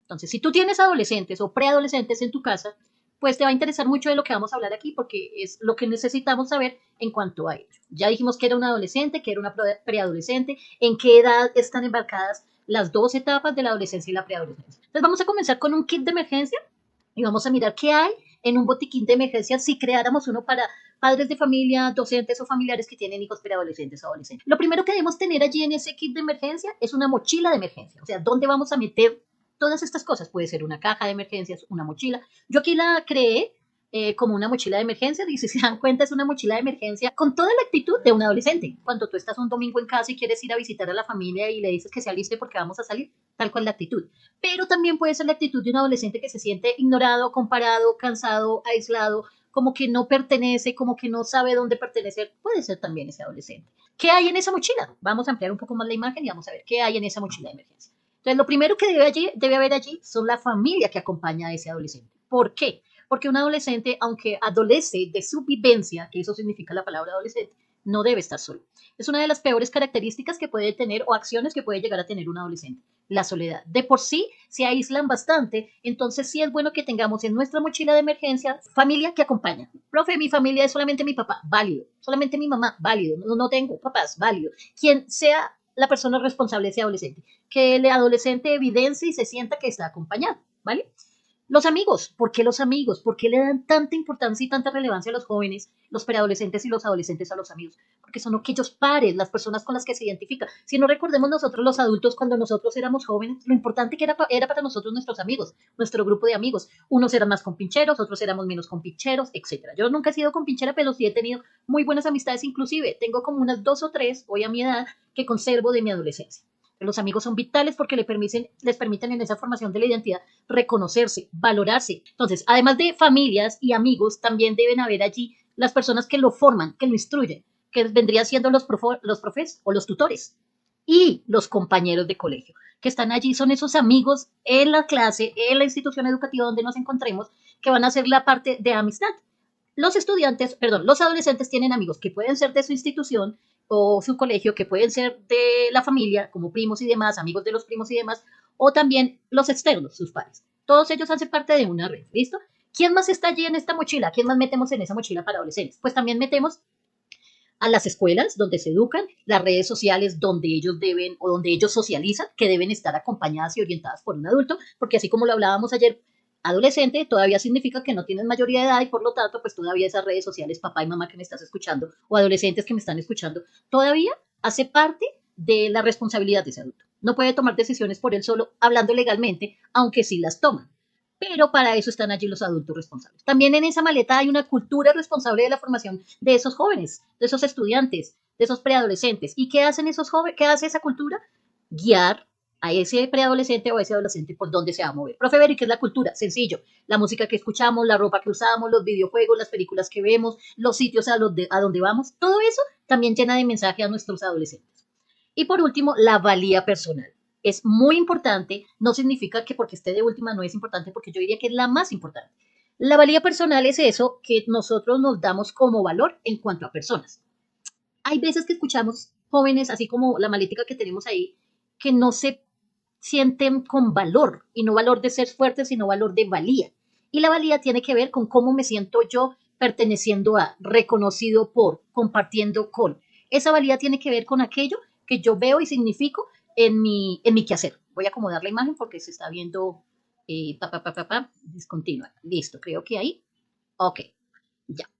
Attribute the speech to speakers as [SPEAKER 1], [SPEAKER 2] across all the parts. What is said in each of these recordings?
[SPEAKER 1] Entonces, si tú tienes adolescentes o preadolescentes en tu casa, pues te va a interesar mucho de lo que vamos a hablar aquí porque es lo que necesitamos saber en cuanto a ello. Ya dijimos que era un adolescente, que era una preadolescente, en qué edad están embarcadas las dos etapas de la adolescencia y la preadolescencia. Entonces vamos a comenzar con un kit de emergencia y vamos a mirar qué hay en un botiquín de emergencia si creáramos uno para padres de familia, docentes o familiares que tienen hijos preadolescentes o adolescentes. Lo primero que debemos tener allí en ese kit de emergencia es una mochila de emergencia, o sea, ¿dónde vamos a meter todas estas cosas? Puede ser una caja de emergencias, una mochila. Yo aquí la creé como una mochila de emergencia, y si se dan cuenta es una mochila de emergencia con toda la actitud de un adolescente. Cuando tú estás un domingo en casa y quieres ir a visitar a la familia y le dices que se aliste porque vamos a salir, tal cual la actitud. Pero también puede ser la actitud de un adolescente que se siente ignorado, comparado, cansado, aislado, como que no pertenece, como que no sabe dónde pertenecer. Puede ser también ese adolescente. ¿Qué hay en esa mochila? Vamos a ampliar un poco más la imagen y vamos a ver qué hay en esa mochila de emergencia. Entonces, lo primero que debe haber allí son la familia que acompaña a ese adolescente. ¿Por qué? Porque un adolescente, aunque adolece de su vivencia, que eso significa la palabra adolescente, no debe estar solo. Es una de las peores características que puede tener o acciones que puede llegar a tener un adolescente, la soledad. De por sí se aíslan bastante, entonces sí es bueno que tengamos en nuestra mochila de emergencia familia que acompaña. Profe, mi familia es solamente mi papá, válido. Solamente mi mamá, válido. No tengo papás, válido. Quien sea la persona responsable de ese adolescente. Que el adolescente evidencie y se sienta que está acompañado, ¿vale? Los amigos, ¿por qué los amigos? ¿Por qué le dan tanta importancia y tanta relevancia a los jóvenes, los preadolescentes y los adolescentes a los amigos? Porque son aquellos pares, las personas con las que se identifica. Si no recordemos nosotros los adultos cuando nosotros éramos jóvenes, lo importante que era para nosotros nuestros amigos, nuestro grupo de amigos. Unos eran más compincheros, otros éramos menos compincheros, etc. Yo nunca he sido compinchera, pero sí he tenido muy buenas amistades, inclusive tengo como unas 2 o 3 hoy a mi edad que conservo de mi adolescencia. Los amigos son vitales porque les permiten en esa formación de la identidad reconocerse, valorarse. Entonces, además de familias y amigos, también deben haber allí las personas que lo forman, que lo instruyen, que vendrían siendo los profes o los tutores y los compañeros de colegio, que están allí, son esos amigos en la clase, en la institución educativa donde nos encontremos, que van a ser la parte de amistad. Los adolescentes tienen amigos que pueden ser de su institución o su colegio, que pueden ser de la familia, como primos y demás, amigos de los primos y demás, o también los externos, sus pares. Todos ellos hacen parte de una red, ¿listo? ¿Quién más está allí en esta mochila? ¿Quién más metemos en esa mochila para adolescentes? Pues también metemos a las escuelas donde se educan, las redes sociales donde ellos deben o donde ellos socializan, que deben estar acompañadas y orientadas por un adulto, porque así como lo hablábamos ayer, adolescente todavía significa que no tienes mayoría de edad y por lo tanto, pues todavía esas redes sociales, papá y mamá que me estás escuchando, o adolescentes que me están escuchando, todavía hace parte de la responsabilidad de ese adulto. No puede tomar decisiones por él solo, hablando legalmente, aunque sí las toma. Pero para eso están allí los adultos responsables. También en esa maleta hay una cultura responsable de la formación de esos jóvenes, de esos estudiantes, de esos preadolescentes. ¿Y qué hacen esos jóvenes? ¿Qué hace esa cultura? Guiar a ese preadolescente o a ese adolescente por dónde se va a mover. Profe Beri, ¿qué es la cultura? Sencillo. La música que escuchamos, la ropa que usamos, los videojuegos, las películas que vemos, los sitios a donde vamos. Todo eso también llena de mensaje a nuestros adolescentes. Y por último, la valía personal. Es muy importante, no significa que porque esté de última no es importante, porque yo diría que es la más importante. La valía personal es eso que nosotros nos damos como valor en cuanto a personas. Hay veces que escuchamos jóvenes, así como la malética que tenemos ahí, que no se sienten con valor, y no valor de ser fuerte, sino valor de valía. Y la valía tiene que ver con cómo me siento yo perteneciendo a, reconocido por, compartiendo con. Esa valía tiene que ver con aquello que yo veo y significo en mi quehacer. Voy a acomodar la imagen porque se está viendo discontinua. Listo, creo que ahí. Ok, ya.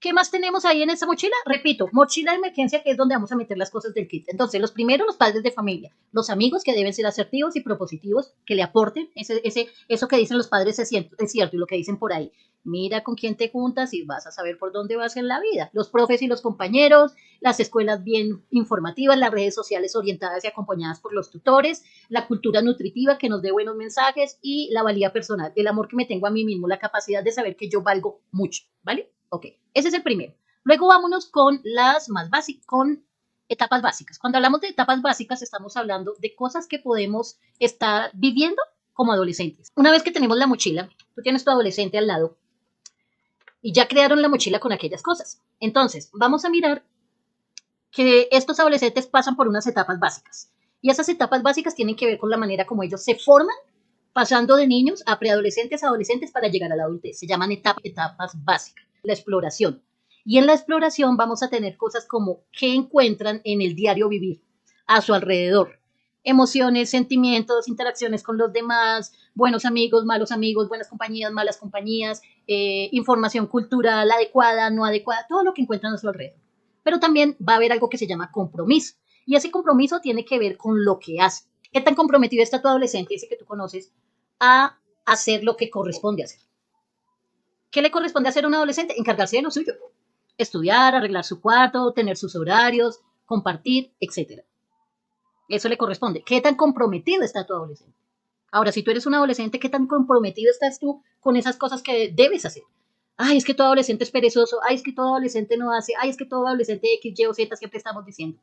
[SPEAKER 1] ¿Qué más tenemos ahí en esa mochila? Repito, mochila de emergencia, que es donde vamos a meter las cosas del kit. Entonces, los primeros, los padres de familia, los amigos que deben ser asertivos y propositivos, que le aporten eso que dicen los padres es cierto, y lo que dicen por ahí. Mira con quién te juntas y vas a saber por dónde vas en la vida. Los profes y los compañeros, las escuelas bien informativas, las redes sociales orientadas y acompañadas por los tutores, la cultura nutritiva que nos dé buenos mensajes y la valía personal, el amor que me tengo a mí mismo, la capacidad de saber que yo valgo mucho, ¿vale? Ok, ese es el primero. Luego vámonos con las más básicas, con etapas básicas. Cuando hablamos de etapas básicas, estamos hablando de cosas que podemos estar viviendo como adolescentes. Una vez que tenemos la mochila, tú tienes tu adolescente al lado y ya crearon la mochila con aquellas cosas. Entonces, vamos a mirar que estos adolescentes pasan por unas etapas básicas. Y esas etapas básicas tienen que ver con la manera como ellos se forman pasando de niños a preadolescentes, adolescentes para llegar a la adultez. Se llaman etapas básicas, la exploración. Y en la exploración vamos a tener cosas como qué encuentran en el diario vivir, a su alrededor. Emociones, sentimientos, interacciones con los demás, buenos amigos, buenas compañías, malas compañías, información cultural adecuada, no adecuada, todo lo que encuentran a su alrededor. Pero también va a haber algo que se llama compromiso. Y ese compromiso tiene que ver con lo que hace. ¿Qué tan comprometido está tu adolescente, ese que tú conoces, a hacer lo que corresponde hacer? ¿Qué le corresponde hacer a un adolescente? Encargarse de lo suyo. Estudiar, arreglar su cuarto, tener sus horarios, compartir, etc. Eso le corresponde. ¿Qué tan comprometido está tu adolescente? Ahora, si tú eres un adolescente, ¿qué tan comprometido estás tú con esas cosas que debes hacer? Ay, es que todo adolescente es perezoso. Ay, es que todo adolescente no hace. Ay, es que todo adolescente X, Y o Z siempre estamos diciendo.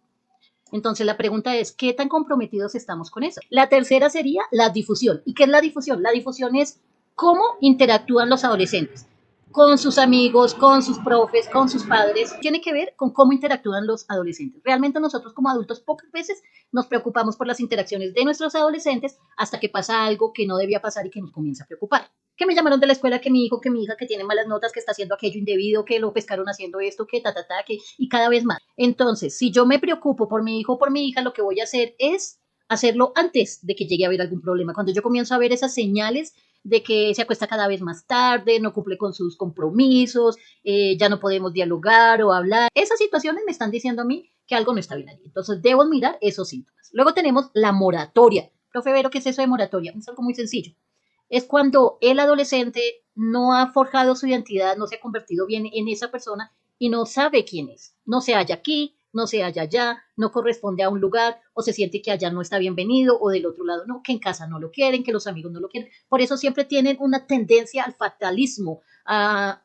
[SPEAKER 1] Entonces la pregunta es, ¿qué tan comprometidos estamos con eso? La tercera sería la difusión. ¿Y qué es la difusión? La difusión es cómo interactúan los adolescentes con sus amigos, con sus profes, con sus padres. Tiene que ver con cómo interactúan los adolescentes. Realmente nosotros como adultos pocas veces nos preocupamos por las interacciones de nuestros adolescentes hasta que pasa algo que no debía pasar y que nos comienza a preocupar. Que me llamaron de la escuela, que mi hijo, que mi hija, que tiene malas notas, que está haciendo aquello indebido, que lo pescaron haciendo esto, que que, y cada vez más. Entonces, si yo me preocupo por mi hijo o por mi hija, lo que voy a hacer es hacerlo antes de que llegue a haber algún problema. Cuando yo comienzo a ver esas señales de que se acuesta cada vez más tarde, no cumple con sus compromisos, ya no podemos dialogar o hablar. Esas situaciones me están diciendo a mí que algo no está bien allí. Entonces, debo mirar esos síntomas. Luego tenemos la moratoria. Profe Vero, ¿qué es eso de moratoria? Es algo muy sencillo. Es cuando el adolescente no ha forjado su identidad, no se ha convertido bien en esa persona y no sabe quién es. No se halla aquí, no se halla allá, no corresponde a un lugar o se siente que allá no está bienvenido o del otro lado no, que en casa no lo quieren, que los amigos no lo quieren. Por eso siempre tienen una tendencia al fatalismo, al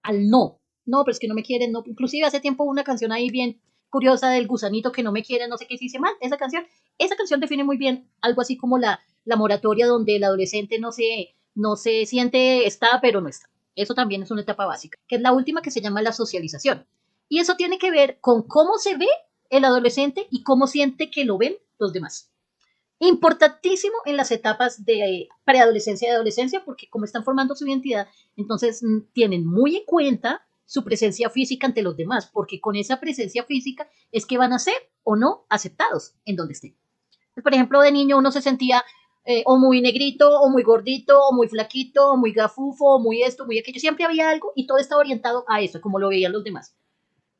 [SPEAKER 1] no. No, pero es que no me quieren, no. Inclusive hace tiempo una canción ahí bien curiosa del gusanito que no me quiere, no sé qué se dice mal, esa canción define muy bien algo así como la moratoria donde el adolescente no se siente está, pero no está. Eso también es una etapa básica, que es la última que se llama la socialización. Y eso tiene que ver con cómo se ve el adolescente y cómo siente que lo ven los demás. Importantísimo en las etapas de preadolescencia y adolescencia, porque como están formando su identidad, entonces tienen muy en cuenta su presencia física ante los demás, porque con esa presencia física es que van a ser o no aceptados en donde estén. Por ejemplo, de niño uno se sentía o muy negrito, o muy gordito, o muy flaquito, o muy gafufo, o muy esto, muy aquello. Siempre había algo y todo estaba orientado a eso, como lo veían los demás.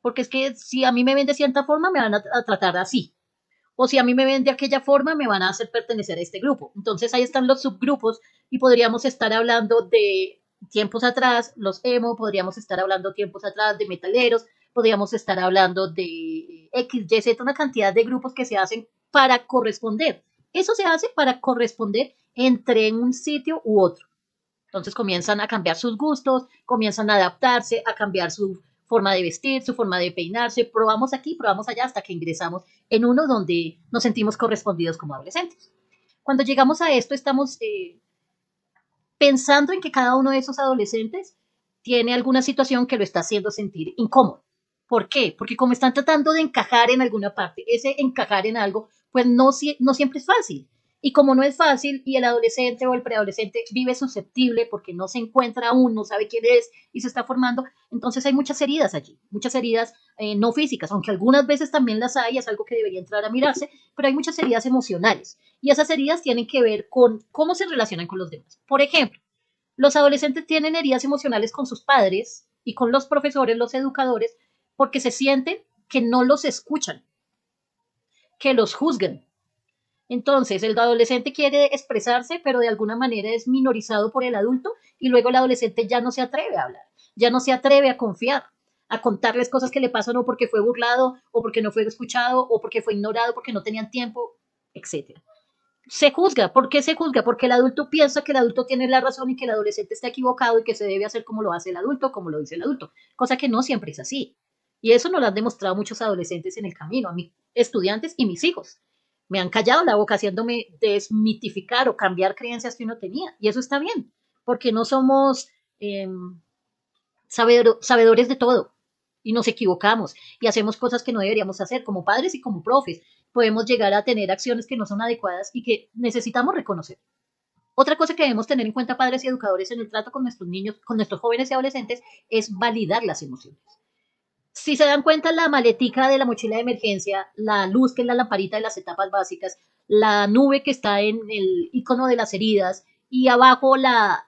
[SPEAKER 1] Porque es que si a mí me ven de cierta forma, me van a tratar así. O si a mí me ven de aquella forma, me van a hacer pertenecer a este grupo. Entonces ahí están los subgrupos y podríamos estar hablando de tiempos atrás, los emo, podríamos estar hablando tiempos atrás de metaleros, podríamos estar hablando de X, Y, Z, una cantidad de grupos que se hacen para corresponder. Eso se hace para corresponder entre un sitio u otro. Entonces comienzan a cambiar sus gustos, comienzan a adaptarse, a cambiar su forma de vestir, su forma de peinarse, probamos aquí, probamos allá hasta que ingresamos en uno donde nos sentimos correspondidos como adolescentes. Cuando llegamos a esto estamos pensando en que cada uno de esos adolescentes tiene alguna situación que lo está haciendo sentir incómodo. ¿Por qué? Porque como están tratando de encajar en alguna parte, ese encajar en algo, pues no siempre es fácil. Y como no es fácil y el adolescente o el preadolescente vive susceptible porque no se encuentra aún, no sabe quién es y se está formando, entonces hay muchas heridas allí, muchas heridas no físicas, aunque algunas veces también las hay, es algo que debería entrar a mirarse, pero hay muchas heridas emocionales. Y esas heridas tienen que ver con cómo se relacionan con los demás. Por ejemplo, los adolescentes tienen heridas emocionales con sus padres y con los profesores, los educadores, porque se sienten que no los escuchan, que los juzgan. Entonces, el adolescente quiere expresarse, pero de alguna manera es minorizado por el adulto y luego el adolescente ya no se atreve a hablar, ya no se atreve a confiar, a contarles cosas que le pasan o porque fue burlado o porque no fue escuchado o porque fue ignorado, porque no tenían tiempo, etcétera. Se juzga. ¿Por qué se juzga? Porque el adulto piensa que el adulto tiene la razón y que el adolescente está equivocado y que se debe hacer como lo hace el adulto, como lo dice el adulto, cosa que no siempre es así. Y eso nos lo han demostrado muchos adolescentes en el camino, a mis estudiantes y mis hijos. Me han callado la boca haciéndome desmitificar o cambiar creencias que uno tenía. Y eso está bien, porque no somos sabedores de todo y nos equivocamos y hacemos cosas que no deberíamos hacer como padres y como profes. Podemos llegar a tener acciones que no son adecuadas y que necesitamos reconocer. Otra cosa que debemos tener en cuenta padres y educadores en el trato con nuestros niños, con nuestros jóvenes y adolescentes, es validar las emociones. Si se dan cuenta, la maletica de la mochila de emergencia, la luz que es la lamparita de las etapas básicas, la nube que está en el icono de las heridas y abajo la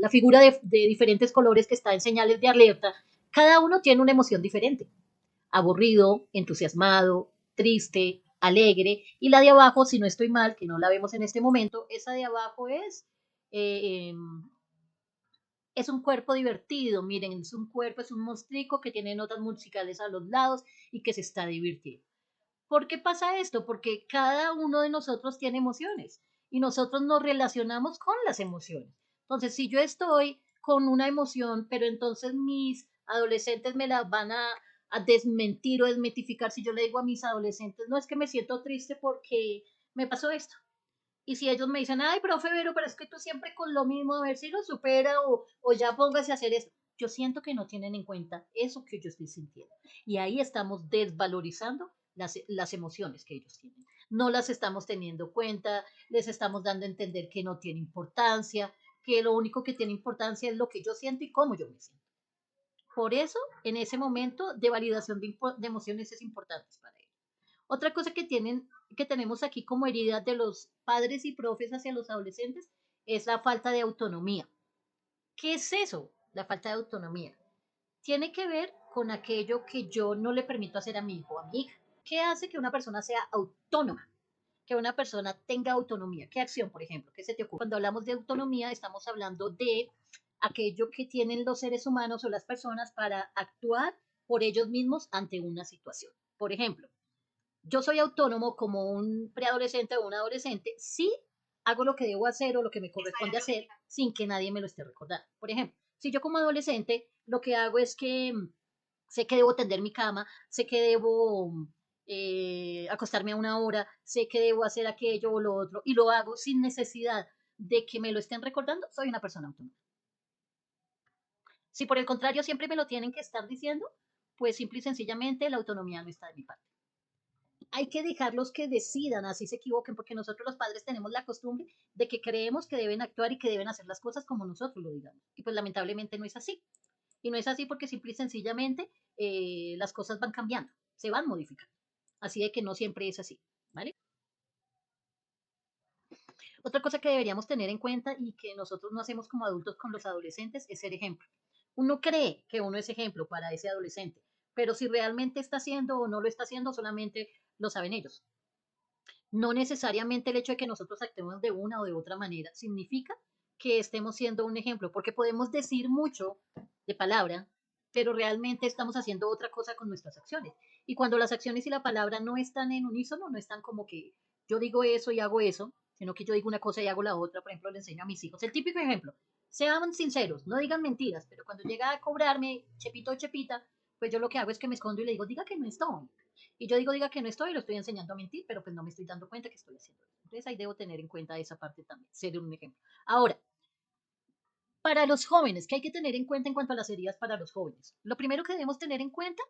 [SPEAKER 1] figura de diferentes colores que está en señales de alerta, cada uno tiene una emoción diferente. Aburrido, entusiasmado, triste, alegre. Y la de abajo, si no estoy mal, que no la vemos en este momento, esa de abajo eh, es un cuerpo divertido, miren, es un cuerpo, es un monstruo que tiene notas musicales a los lados y que se está divirtiendo. ¿Por qué pasa esto? Porque cada uno de nosotros tiene emociones y nosotros nos relacionamos con las emociones. Entonces, si yo estoy con una emoción, pero entonces mis adolescentes me la van a desmentir o desmitificar si yo le digo a mis adolescentes, no es que me siento triste porque me pasó esto. Y si ellos me dicen, ay, profe Vero, pero es que tú siempre con lo mismo, a ver si lo supera o ya póngase a hacer esto. Yo siento que no tienen en cuenta eso que yo estoy sintiendo. Y ahí estamos desvalorizando las emociones que ellos tienen. No las estamos teniendo en cuenta, les estamos dando a entender que no tiene importancia, que lo único que tiene importancia es lo que yo siento y cómo yo me siento. Por eso, en ese momento de validación de emociones es importante para ellos. Otra cosa que tenemos aquí como herida de los padres y profes hacia los adolescentes es la falta de autonomía. ¿Qué es eso? La falta de autonomía. Tiene que ver con aquello que yo no le permito hacer a mi hijo o a mi hija. ¿Qué hace que una persona sea autónoma? Que una persona tenga autonomía. ¿Qué acción, por ejemplo? ¿Qué se te ocurre? Cuando hablamos de autonomía, estamos hablando de aquello que tienen los seres humanos o las personas para actuar por ellos mismos ante una situación. Por ejemplo, yo soy autónomo como un preadolescente o un adolescente si hago lo que debo hacer o lo que me corresponde hacer sin que nadie me lo esté recordando. Por ejemplo, si yo como adolescente lo que hago es que sé que debo tender mi cama, sé que debo acostarme a una hora, sé que debo hacer aquello o lo otro y lo hago sin necesidad de que me lo estén recordando, soy una persona autónoma. Si por el contrario siempre me lo tienen que estar diciendo, pues simple y sencillamente la autonomía no está de mi parte. Hay que dejarlos que decidan, así se equivoquen, porque nosotros los padres tenemos la costumbre de que creemos que deben actuar y que deben hacer las cosas como nosotros lo digamos. Y pues lamentablemente no es así. Y no es así porque simple y sencillamente las cosas van cambiando, se van modificando. Así de que no siempre es así, ¿vale? Otra cosa que deberíamos tener en cuenta y que nosotros no hacemos como adultos con los adolescentes es ser ejemplo. Uno cree que uno es ejemplo para ese adolescente, pero si realmente está haciendo o no lo está haciendo, solamente lo saben ellos. No necesariamente el hecho de que nosotros actuemos de una o de otra manera significa que estemos siendo un ejemplo, porque podemos decir mucho de palabra, pero realmente estamos haciendo otra cosa con nuestras acciones. Y cuando las acciones y la palabra no están en unísono, no están como que yo digo eso y hago eso, sino que yo digo una cosa y hago la otra. Por ejemplo, le enseño a mis hijos. El típico ejemplo, sean sinceros, no digan mentiras, pero cuando llega a cobrarme Chepito o Chepita, pues yo lo que hago es que me escondo y le digo, diga que no estoy. Y yo diga que no estoy, lo estoy enseñando a mentir, pero pues no me estoy dando cuenta que estoy haciendo eso. Entonces ahí debo tener en cuenta esa parte también, ser un ejemplo. Ahora, para los jóvenes, ¿qué hay que tener en cuenta en cuanto a las heridas para los jóvenes? Lo primero que debemos tener en cuenta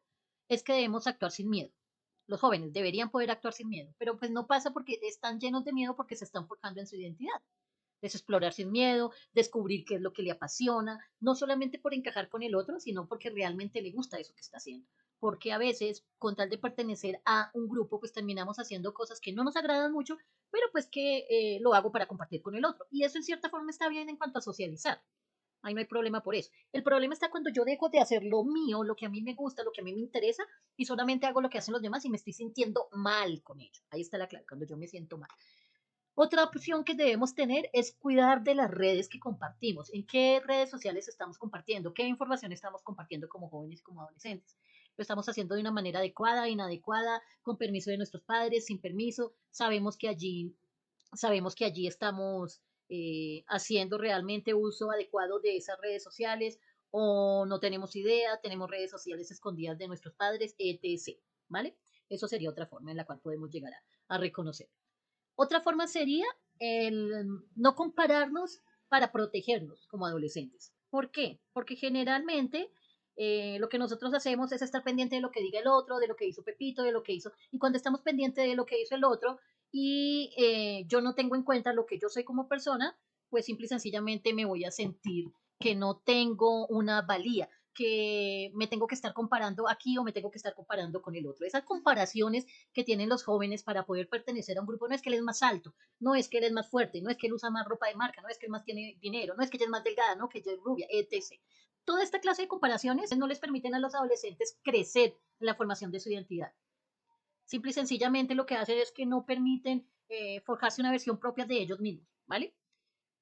[SPEAKER 1] es que debemos actuar sin miedo. Los jóvenes deberían poder actuar sin miedo, pero pues no pasa porque están llenos de miedo porque se están forjando en su identidad. Es explorar sin miedo, descubrir qué es lo que le apasiona, no solamente por encajar con el otro, sino porque realmente le gusta eso que está haciendo. Porque a veces, con tal de pertenecer a un grupo, pues terminamos haciendo cosas que no nos agradan mucho, pero pues que lo hago para compartir con el otro. Y eso en cierta forma está bien en cuanto a socializar. Ahí no hay problema por eso. El problema está cuando yo dejo de hacer lo mío, lo que a mí me gusta, lo que a mí me interesa, y solamente hago lo que hacen los demás y me estoy sintiendo mal con ello. Ahí está la clave, cuando yo me siento mal. Otra opción que debemos tener es cuidar de las redes que compartimos. ¿En qué redes sociales estamos compartiendo? ¿Qué información estamos compartiendo como jóvenes y como adolescentes? ¿Lo estamos haciendo de una manera adecuada, inadecuada, con permiso de nuestros padres, sin permiso? Sabemos que allí estamos haciendo realmente uso adecuado de esas redes sociales o no tenemos idea, tenemos redes sociales escondidas de nuestros padres, etc. ¿Vale? Eso sería otra forma en la cual podemos llegar a reconocer. Otra forma sería el no compararnos para protegernos como adolescentes. ¿Por qué? Porque generalmente lo que nosotros hacemos es estar pendiente de lo que diga el otro, de lo que hizo Pepito, de lo que hizo. Y cuando estamos pendientes de lo que hizo el otro y yo no tengo en cuenta lo que yo soy como persona, pues simple y sencillamente me voy a sentir que no tengo una valía, que me tengo que estar comparando aquí o me tengo que estar comparando con el otro. Esas comparaciones que tienen los jóvenes para poder pertenecer a un grupo, no es que él es más alto, no es que él es más fuerte, no es que él usa más ropa de marca, no es que él más tiene dinero, no es que ella es más delgada, no que ella es rubia, etc. Toda esta clase de comparaciones no les permiten a los adolescentes crecer en la formación de su identidad. Simple y sencillamente lo que hacen es que no permiten forjarse una versión propia de ellos mismos, ¿vale?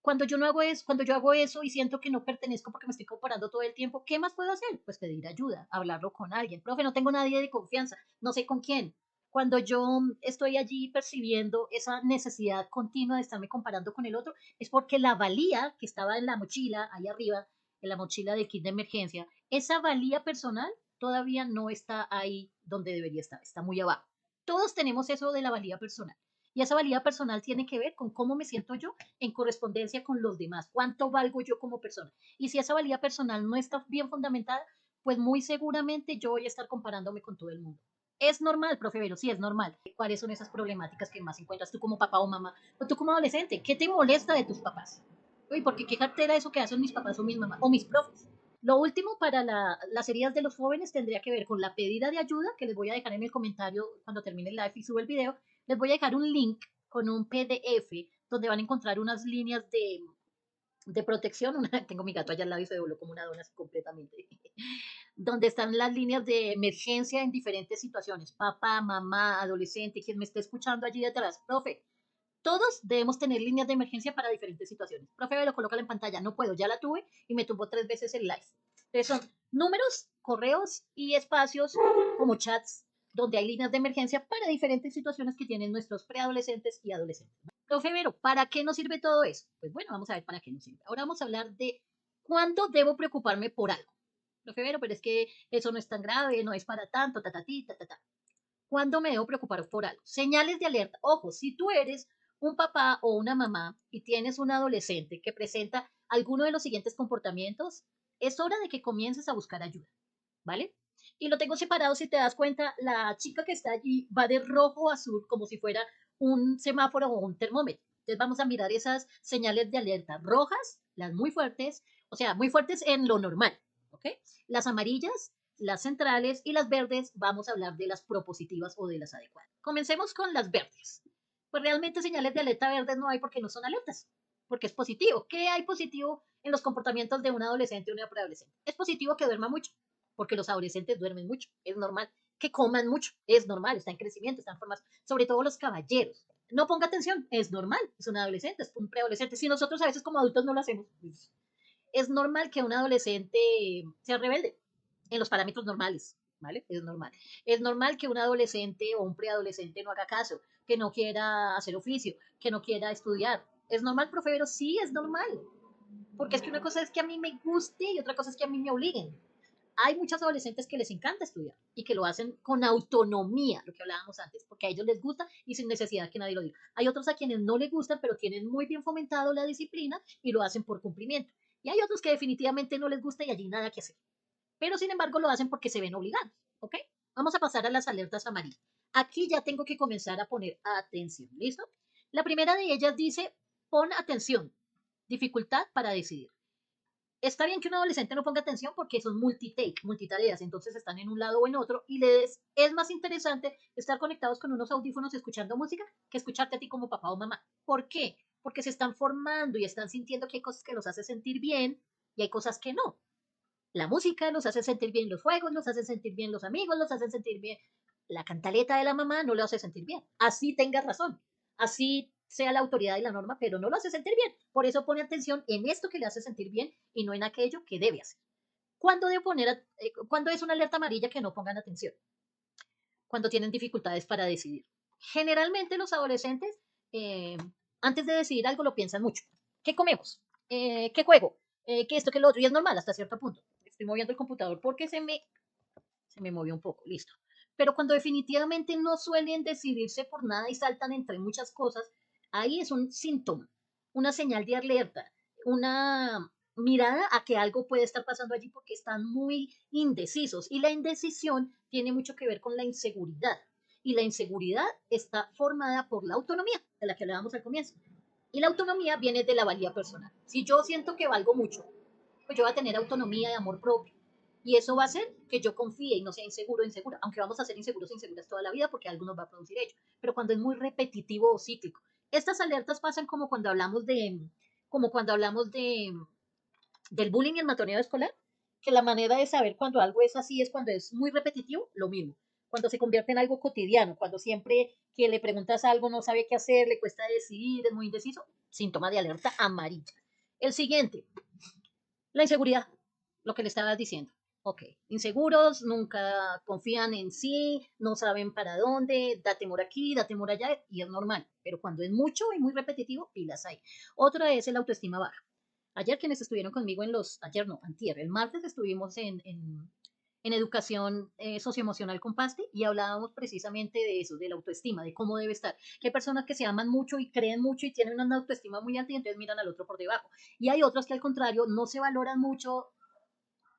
[SPEAKER 1] Cuando yo hago eso y siento que no pertenezco porque me estoy comparando todo el tiempo, ¿qué más puedo hacer? Pues pedir ayuda, hablarlo con alguien. Profe, no tengo nadie de confianza, no sé con quién. Cuando yo estoy allí percibiendo esa necesidad continua de estarme comparando con el otro, es porque la valía que estaba en la mochila, ahí arriba, en la mochila del kit de emergencia, esa valía personal todavía no está ahí donde debería estar, está muy abajo. Todos tenemos eso de la valía personal. Y esa valía personal tiene que ver con cómo me siento yo en correspondencia con los demás, cuánto valgo yo como persona. Y si esa valía personal no está bien fundamentada, pues muy seguramente yo voy a estar comparándome con todo el mundo. Es normal, profe Vero, sí es normal. ¿Cuáles son esas problemáticas que más encuentras tú como papá o mamá? O tú como adolescente, ¿qué te molesta de tus papás? Uy, porque qué cartera eso que hacen mis papás o mis mamás o mis profes. Lo último para las heridas de los jóvenes tendría que ver con la pedida de ayuda, que les voy a dejar en el comentario cuando termine el live y suba el video. Les voy a dejar un link con un PDF donde van a encontrar unas líneas de protección. Tengo mi gato allá al lado y se dobló como una dona así completamente. Donde están las líneas de emergencia en diferentes situaciones. Papá, mamá, adolescente, quien me esté escuchando allí detrás. Profe, todos debemos tener líneas de emergencia para diferentes situaciones. Profe, me lo coloca en pantalla. No puedo, ya la tuve y me tumbó 3 veces el live. Entonces son números, correos y espacios como chats donde hay líneas de emergencia para diferentes situaciones que tienen nuestros preadolescentes y adolescentes. Profe Vero, ¿para qué nos sirve todo eso? Pues bueno, vamos a ver para qué nos sirve. Ahora vamos a hablar de cuándo debo preocuparme por algo. Profe Vero, pero es que eso no es tan grave, no es para tanto, ta, ta, ti, ta, ta, ta. ¿Cuándo me debo preocupar por algo? Señales de alerta. Ojo, si tú eres un papá o una mamá y tienes un adolescente que presenta alguno de los siguientes comportamientos, es hora de que comiences a buscar ayuda, ¿vale? Y lo tengo separado, si te das cuenta, la chica que está allí va de rojo a azul como si fuera un semáforo o un termómetro. Entonces vamos a mirar esas señales de alerta rojas, las muy fuertes, o sea, muy fuertes en lo normal, ¿ok? Las amarillas, las centrales y las verdes, vamos a hablar de las propositivas o de las adecuadas. Comencemos con las verdes. Pues realmente señales de alerta verdes no hay porque no son alertas, porque es positivo. ¿Qué hay positivo en los comportamientos de un adolescente o una preadolescente? Es positivo que duerma mucho, porque los adolescentes duermen mucho, es normal. Que coman mucho, es normal, está en crecimiento, está en formación, sobre todo los caballeros. No ponga atención, es normal, es un adolescente, es un preadolescente. Si nosotros a veces como adultos no lo hacemos, pues es normal que un adolescente sea rebelde en los parámetros normales, ¿vale? Es normal. Es normal que un adolescente o un preadolescente no haga caso, que no quiera hacer oficio, que no quiera estudiar. ¿Es normal, profe? Pero sí, es normal. Porque es que una cosa es que a mí me guste y otra cosa es que a mí me obliguen. Hay muchos adolescentes que les encanta estudiar y que lo hacen con autonomía, lo que hablábamos antes, porque a ellos les gusta y sin necesidad que nadie lo diga. Hay otros a quienes no les gusta, pero tienen muy bien fomentado la disciplina y lo hacen por cumplimiento. Y hay otros que definitivamente no les gusta y allí nada que hacer. Pero sin embargo lo hacen porque se ven obligados, ¿ok? Vamos a pasar a las alertas amarillas. Aquí ya tengo que comenzar a poner atención, ¿listo? La primera de ellas dice, pon atención, dificultad para decidir. Está bien que un adolescente no ponga atención porque son multitake, multitareas, entonces están en un lado o en otro y es más interesante estar conectados con unos audífonos escuchando música que escucharte a ti como papá o mamá. ¿Por qué? Porque se están formando y están sintiendo que hay cosas que los hace sentir bien y hay cosas que no. La música los hace sentir bien, los juegos los hacen sentir bien, los amigos los hacen sentir bien. La cantaleta de la mamá no le hace sentir bien. Así tengas razón. Así sea la autoridad y la norma, pero no lo hace sentir bien. Por eso pone atención en esto que le hace sentir bien y no en aquello que debe hacer. ¿Cuándo es una alerta amarilla que no pongan atención? Cuando tienen dificultades para decidir. Generalmente los adolescentes, eh, antes de decidir algo, lo piensan mucho. ¿Qué comemos? ¿Qué juego? ¿Qué esto, qué lo otro? Y es normal hasta cierto punto. Estoy moviendo el computador porque se me movió un poco, listo. Pero cuando definitivamente no suelen decidirse por nada y saltan entre muchas cosas, ahí es un síntoma, una señal de alerta, una mirada a que algo puede estar pasando allí porque están muy indecisos. Y la indecisión tiene mucho que ver con la inseguridad. Y la inseguridad está formada por la autonomía, de la que hablábamos al comienzo. Y la autonomía viene de la valía personal. Si yo siento que valgo mucho, pues yo voy a tener autonomía y amor propio. Y eso va a hacer que yo confíe y no sea inseguro o insegura, aunque vamos a ser inseguros e inseguras toda la vida porque algo nos va a producir ello. Pero cuando es muy repetitivo o cíclico, estas alertas pasan como cuando hablamos del bullying y el matoneo escolar, que la manera de saber cuando algo es así es cuando es muy repetitivo, lo mismo. Cuando se convierte en algo cotidiano, cuando siempre que le preguntas algo no sabe qué hacer, le cuesta decidir, es muy indeciso, síntoma de alerta amarilla. El siguiente, la inseguridad, lo que le estabas diciendo. Ok, inseguros, nunca confían en sí, no saben para dónde, da temor aquí, da temor allá, y es normal. Pero cuando es mucho y muy repetitivo, pilas hay. Otra es el autoestima baja. Ayer quienes estuvieron conmigo ayer no, antier, el martes estuvimos en educación socioemocional con Pasti y hablábamos precisamente de eso, de la autoestima, de cómo debe estar. Que hay personas que se aman mucho y creen mucho y tienen una autoestima muy alta y entonces miran al otro por debajo. Y hay otros que al contrario no se valoran mucho,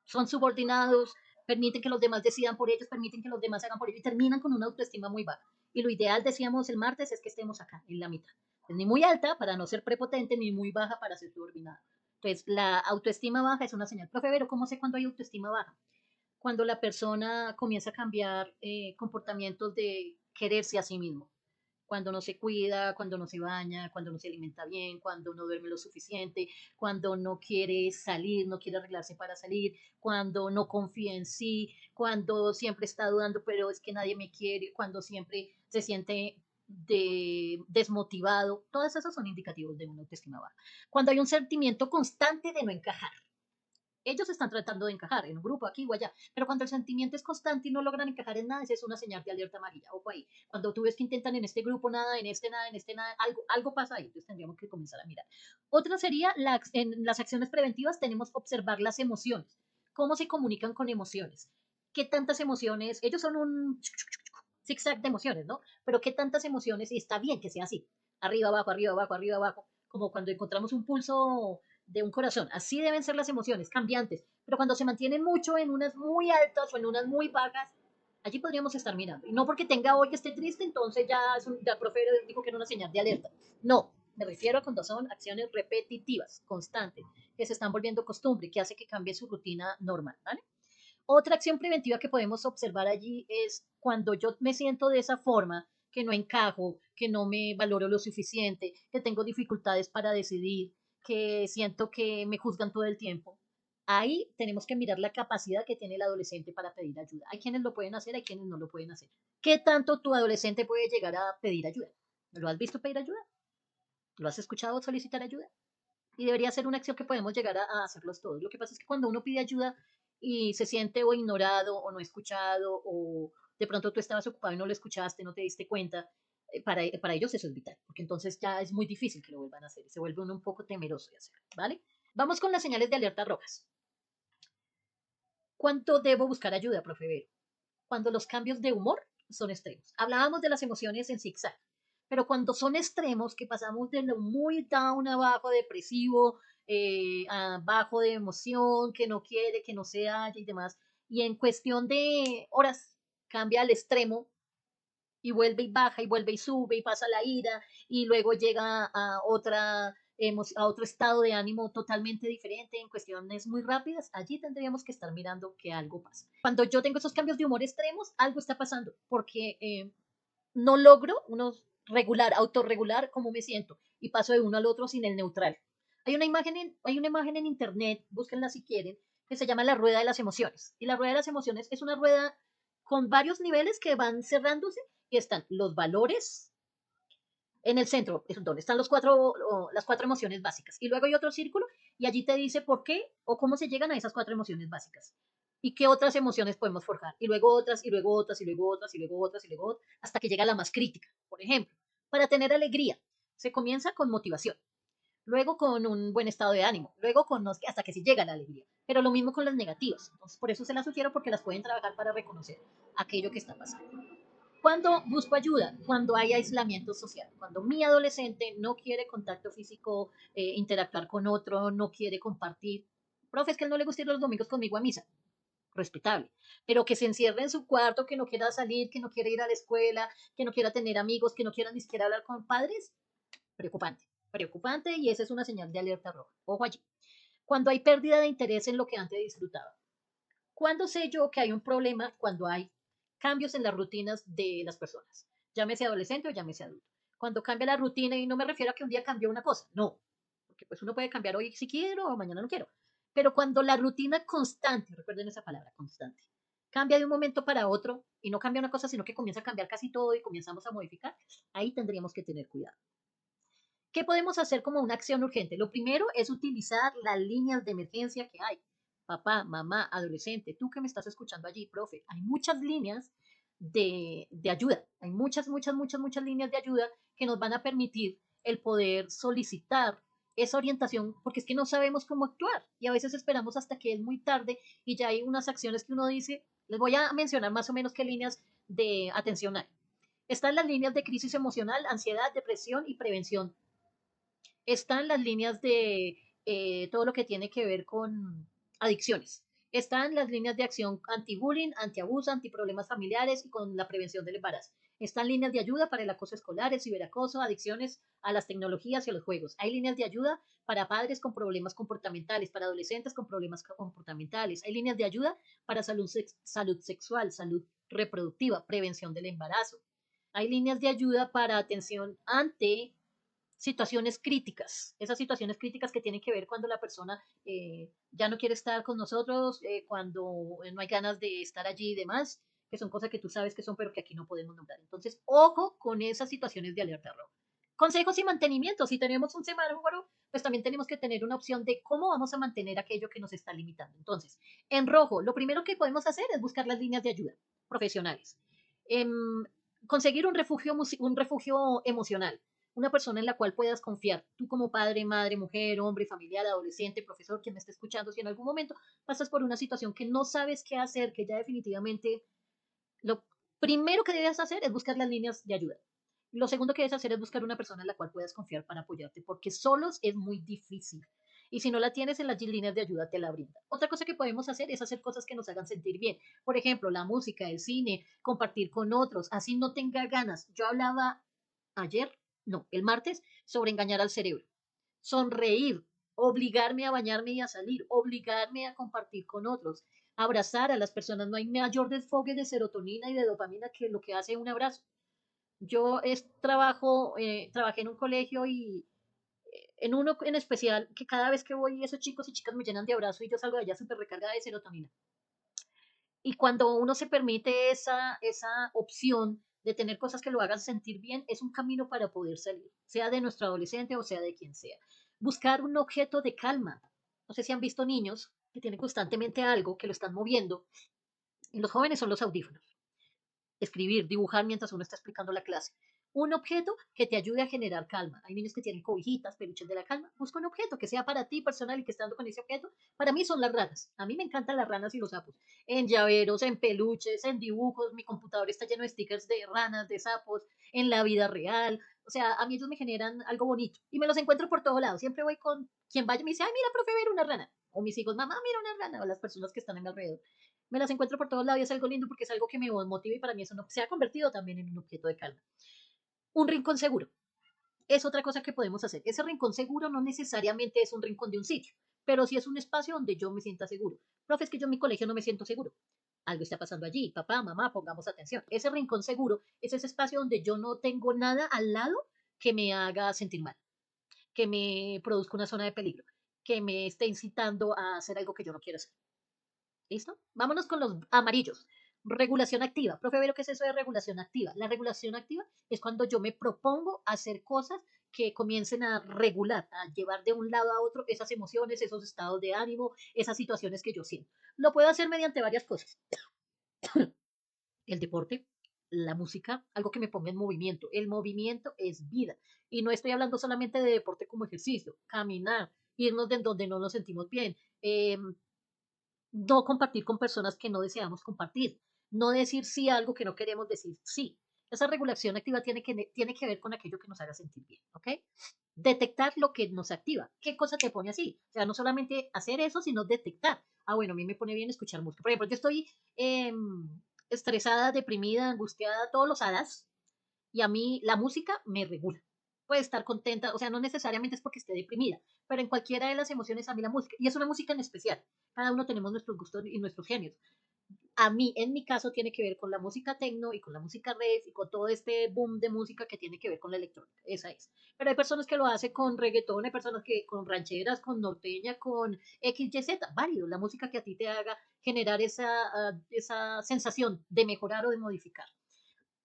[SPEAKER 1] son subordinados, permiten que los demás decidan por ellos, permiten que los demás hagan por ellos y terminan con una autoestima muy baja. Y lo ideal, decíamos el martes, es que estemos acá, en la mitad. Ni muy alta para no ser prepotente, ni muy baja para ser subordinada. Entonces, la autoestima baja es una señal. Profe, pero ¿cómo sé cuándo hay autoestima baja? Cuando la persona comienza a cambiar comportamientos de quererse a sí mismo, cuando no se cuida, cuando no se baña, cuando no se alimenta bien, cuando no duerme lo suficiente, cuando no quiere salir, no quiere arreglarse para salir, cuando no confía en sí, cuando siempre está dudando, pero es que nadie me quiere, cuando siempre se siente desmotivado, todas esas son indicativos de una autoestima baja. Cuando hay un sentimiento constante de no encajar, ellos están tratando de encajar en un grupo aquí o allá, pero cuando el sentimiento es constante y no logran encajar en nada, esa es una señal de alerta amarilla. Ojo ahí. Cuando tú ves que intentan en este grupo nada, en este nada, algo pasa ahí. Entonces tendríamos que comenzar a mirar. Otra sería, en las acciones preventivas tenemos que observar las emociones. ¿Cómo se comunican con emociones? ¿Qué tantas emociones? Ellos son un zigzag de emociones, ¿no? Pero ¿qué tantas emociones? Y está bien que sea así. Arriba, abajo, arriba, abajo, arriba, abajo. Como cuando encontramos un pulso de un corazón. Así deben ser las emociones, cambiantes. Pero cuando se mantienen mucho en unas muy altas o en unas muy bajas, allí podríamos estar mirando. Y no porque tenga hoy que esté triste, entonces ya el profe dijo que era una señal de alerta. No, me refiero a cuando son acciones repetitivas, constantes, que se están volviendo costumbre, que hace que cambie su rutina normal, ¿vale? Otra acción preventiva que podemos observar allí es cuando yo me siento de esa forma, que no encajo, que no me valoro lo suficiente, que tengo dificultades para decidir, que siento que me juzgan todo el tiempo. Ahí tenemos que mirar la capacidad que tiene el adolescente para pedir ayuda. Hay quienes lo pueden hacer, hay quienes no lo pueden hacer. ¿Qué tanto tu adolescente puede llegar a pedir ayuda? ¿Lo has visto pedir ayuda? ¿Lo has escuchado solicitar ayuda? Y debería ser una acción que podemos llegar a hacerlos todos. Lo que pasa es que cuando uno pide ayuda y se siente o ignorado o no escuchado o de pronto tú estabas ocupado y no lo escuchaste, no te diste cuenta, para ellos eso es vital, porque entonces ya es muy difícil que lo vuelvan a hacer y se vuelve uno un poco temeroso de hacerlo, ¿vale? Vamos con las señales de alerta rojas. ¿Cuánto debo buscar ayuda, profe Vero? Cuando los cambios de humor son extremos. Hablábamos de las emociones en zigzag, pero cuando son extremos, que pasamos de lo muy down a bajo, depresivo, a bajo de emoción, que no quiere, que no se halla y demás, y en cuestión de horas cambia al extremo y vuelve y baja y vuelve y sube y pasa la ira y luego llega a otro estado de ánimo totalmente diferente en cuestiones muy rápidas, allí tendríamos que estar mirando que algo pasa. Cuando yo tengo esos cambios de humor extremos, algo está pasando, porque no logro autorregular cómo me siento y paso de uno al otro sin el neutral. Hay una imagen en internet, búsquenla si quieren, que se llama la rueda de las emociones. Y la rueda de las emociones es una rueda con varios niveles que van cerrándose y están los valores en el centro, es donde están las cuatro emociones básicas. Y luego hay otro círculo y allí te dice por qué o cómo se llegan a esas cuatro emociones básicas. Y qué otras emociones podemos forjar. Y luego otras, y luego otras, y luego otras, y luego otras, y luego otras, hasta que llega la más crítica. Por ejemplo, para tener alegría, se comienza con motivación, luego con un buen estado de ánimo, luego hasta que se llega a la alegría. Pero lo mismo con las negativas. Entonces, por eso se las sugiero porque las pueden trabajar para reconocer aquello que está pasando. ¿Cuándo busco ayuda? Cuando hay aislamiento social, cuando mi adolescente no quiere contacto físico, interactuar con otro, no quiere compartir. Profe, es que él no le gusta ir los domingos conmigo a misa, respetable, pero que se encierre en su cuarto, que no quiera salir, que no quiera ir a la escuela, que no quiera tener amigos, que no quiera ni siquiera hablar con padres, preocupante. preocupante y esa es una señal de alerta roja. Ojo allí. Cuando hay pérdida de interés en lo que antes disfrutaba. ¿Cuándo sé yo que hay un problema? Cuando hay cambios en las rutinas de las personas, llámese adolescente o llámese adulto. Cuando cambia la rutina, y no me refiero a que un día cambió una cosa, no, porque pues uno puede cambiar hoy si quiero o mañana no quiero, pero cuando la rutina constante, recuerden esa palabra, constante, cambia de un momento para otro y no cambia una cosa, sino que comienza a cambiar casi todo y comenzamos a modificar, ahí tendríamos que tener cuidado. ¿Qué podemos hacer como una acción urgente? Lo primero es utilizar las líneas de emergencia que hay. Papá, mamá, adolescente, tú que me estás escuchando allí, profe, hay muchas líneas de ayuda. Hay muchas líneas de ayuda que nos van a permitir el poder solicitar esa orientación, porque es que no sabemos cómo actuar y a veces esperamos hasta que es muy tarde y ya hay unas acciones que uno dice, les voy a mencionar más o menos qué líneas de atención hay. Están las líneas de crisis emocional, ansiedad, depresión y prevención. Están las líneas de todo lo que tiene que ver con adicciones. Están las líneas de acción anti-bullying, anti-abuso, anti-problemas familiares y con la prevención del embarazo. Están líneas de ayuda para el acoso escolar, el ciberacoso, adicciones a las tecnologías y a los juegos. Hay líneas de ayuda para padres con problemas comportamentales, para adolescentes con problemas comportamentales. Hay líneas de ayuda para salud sexual, salud reproductiva, prevención del embarazo. Hay líneas de ayuda para atención ante situaciones críticas, esas situaciones críticas que tienen que ver cuando la persona ya no quiere estar con nosotros, cuando no hay ganas de estar allí y demás, que son cosas que tú sabes que son, pero que aquí no podemos nombrar. Entonces, ojo con esas situaciones de alerta roja. Consejos y mantenimiento. Si tenemos un semáforo, pues también tenemos que tener una opción de cómo vamos a mantener aquello que nos está limitando. Entonces, en rojo, lo primero que podemos hacer es buscar las líneas de ayuda profesionales. Conseguir un refugio emocional, una persona en la cual puedas confiar, tú como padre, madre, mujer, hombre, familiar, adolescente, profesor, quien me esté escuchando, si en algún momento pasas por una situación que no sabes qué hacer, que ya definitivamente lo primero que debes hacer es buscar las líneas de ayuda. Lo segundo que debes hacer es buscar una persona en la cual puedas confiar para apoyarte, porque solos es muy difícil. Y si no la tienes en las líneas de ayuda, te la brinda. Otra cosa que podemos hacer es hacer cosas que nos hagan sentir bien. Por ejemplo, la música, el cine, compartir con otros, así no tenga ganas. Yo hablaba ayer, no, el martes, sobre engañar al cerebro. Sonreír, obligarme a bañarme y a salir, obligarme a compartir con otros, abrazar a las personas. No hay mayor desfogue de serotonina y de dopamina que lo que hace un abrazo. Yo trabajé en un colegio y en uno en especial, que cada vez que voy, esos chicos y chicas me llenan de abrazo y yo salgo de allá súper recargada de serotonina. Y cuando uno se permite esa opción de tener cosas que lo hagan sentir bien, es un camino para poder salir, sea de nuestro adolescente o sea de quien sea. Buscar un objeto de calma. No sé si han visto niños que tienen constantemente algo que lo están moviendo. Y los jóvenes son los audífonos. Escribir, dibujar mientras uno está explicando la clase. Un objeto que te ayude a generar calma. Hay niños que tienen cobijitas, peluches de la calma. Busca un objeto que sea para ti personal y que esté dando con ese objeto. Para mí son las ranas. A mí me encantan las ranas y los sapos. En llaveros, en peluches, en dibujos. Mi computador está lleno de stickers de ranas, de sapos, en la vida real. O sea, a mí ellos me generan algo bonito. Y me los encuentro por todos lados. Siempre voy con quien vaya y me dice, ay, mira, profe, ver una rana. O mis hijos, mamá, mira una rana. O las personas que están a mi alrededor. Me las encuentro por todos lados y es algo lindo porque es algo que me motiva y para mí eso se ha convertido también en un objeto de calma. Un rincón seguro es otra cosa que podemos hacer. Ese rincón seguro no necesariamente es un rincón de un sitio, pero sí es un espacio donde yo me sienta seguro. Profe, es que yo en mi colegio no me siento seguro. Algo está pasando allí. Papá, mamá, pongamos atención. Ese rincón seguro es ese espacio donde yo no tengo nada al lado que me haga sentir mal, que me produzca una zona de peligro, que me esté incitando a hacer algo que yo no quiero hacer. ¿Listo? Vámonos con los amarillos. Regulación activa. Profe, ¿ve lo que es eso de regulación activa? La regulación activa es cuando yo me propongo hacer cosas que comiencen a regular, a llevar de un lado a otro esas emociones, esos estados de ánimo, esas situaciones que yo siento. Lo puedo hacer mediante varias cosas. El deporte, la música, algo que me ponga en movimiento. El movimiento es vida. Y no estoy hablando solamente de deporte como ejercicio, caminar, irnos de donde no nos sentimos bien, no compartir con personas que no deseamos compartir, no decir sí a algo que no queremos decir sí. Esa regulación activa tiene que ver con aquello que nos haga sentir bien, ¿ok? Detectar lo que nos activa. ¿Qué cosa te pone así? O sea, no solamente hacer eso, sino detectar. Ah, bueno, a mí me pone bien escuchar música. Por ejemplo, yo estoy estresada, deprimida, angustiada, todos los hadas, y a mí la música me regula. puede estar contenta, o sea, no necesariamente es porque esté deprimida, pero en cualquiera de las emociones a mí la música, y es una música en especial, cada uno tenemos nuestros gustos y nuestros genios. A mí, en mi caso, tiene que ver con la música techno y con la música rave y con todo este boom de música que tiene que ver con la electrónica. Esa es. Pero hay personas que lo hacen con reggaetón, hay personas que con rancheras, con norteña, con X, Y, Z. Válido, la música que a ti te haga generar esa sensación de mejorar o de modificar.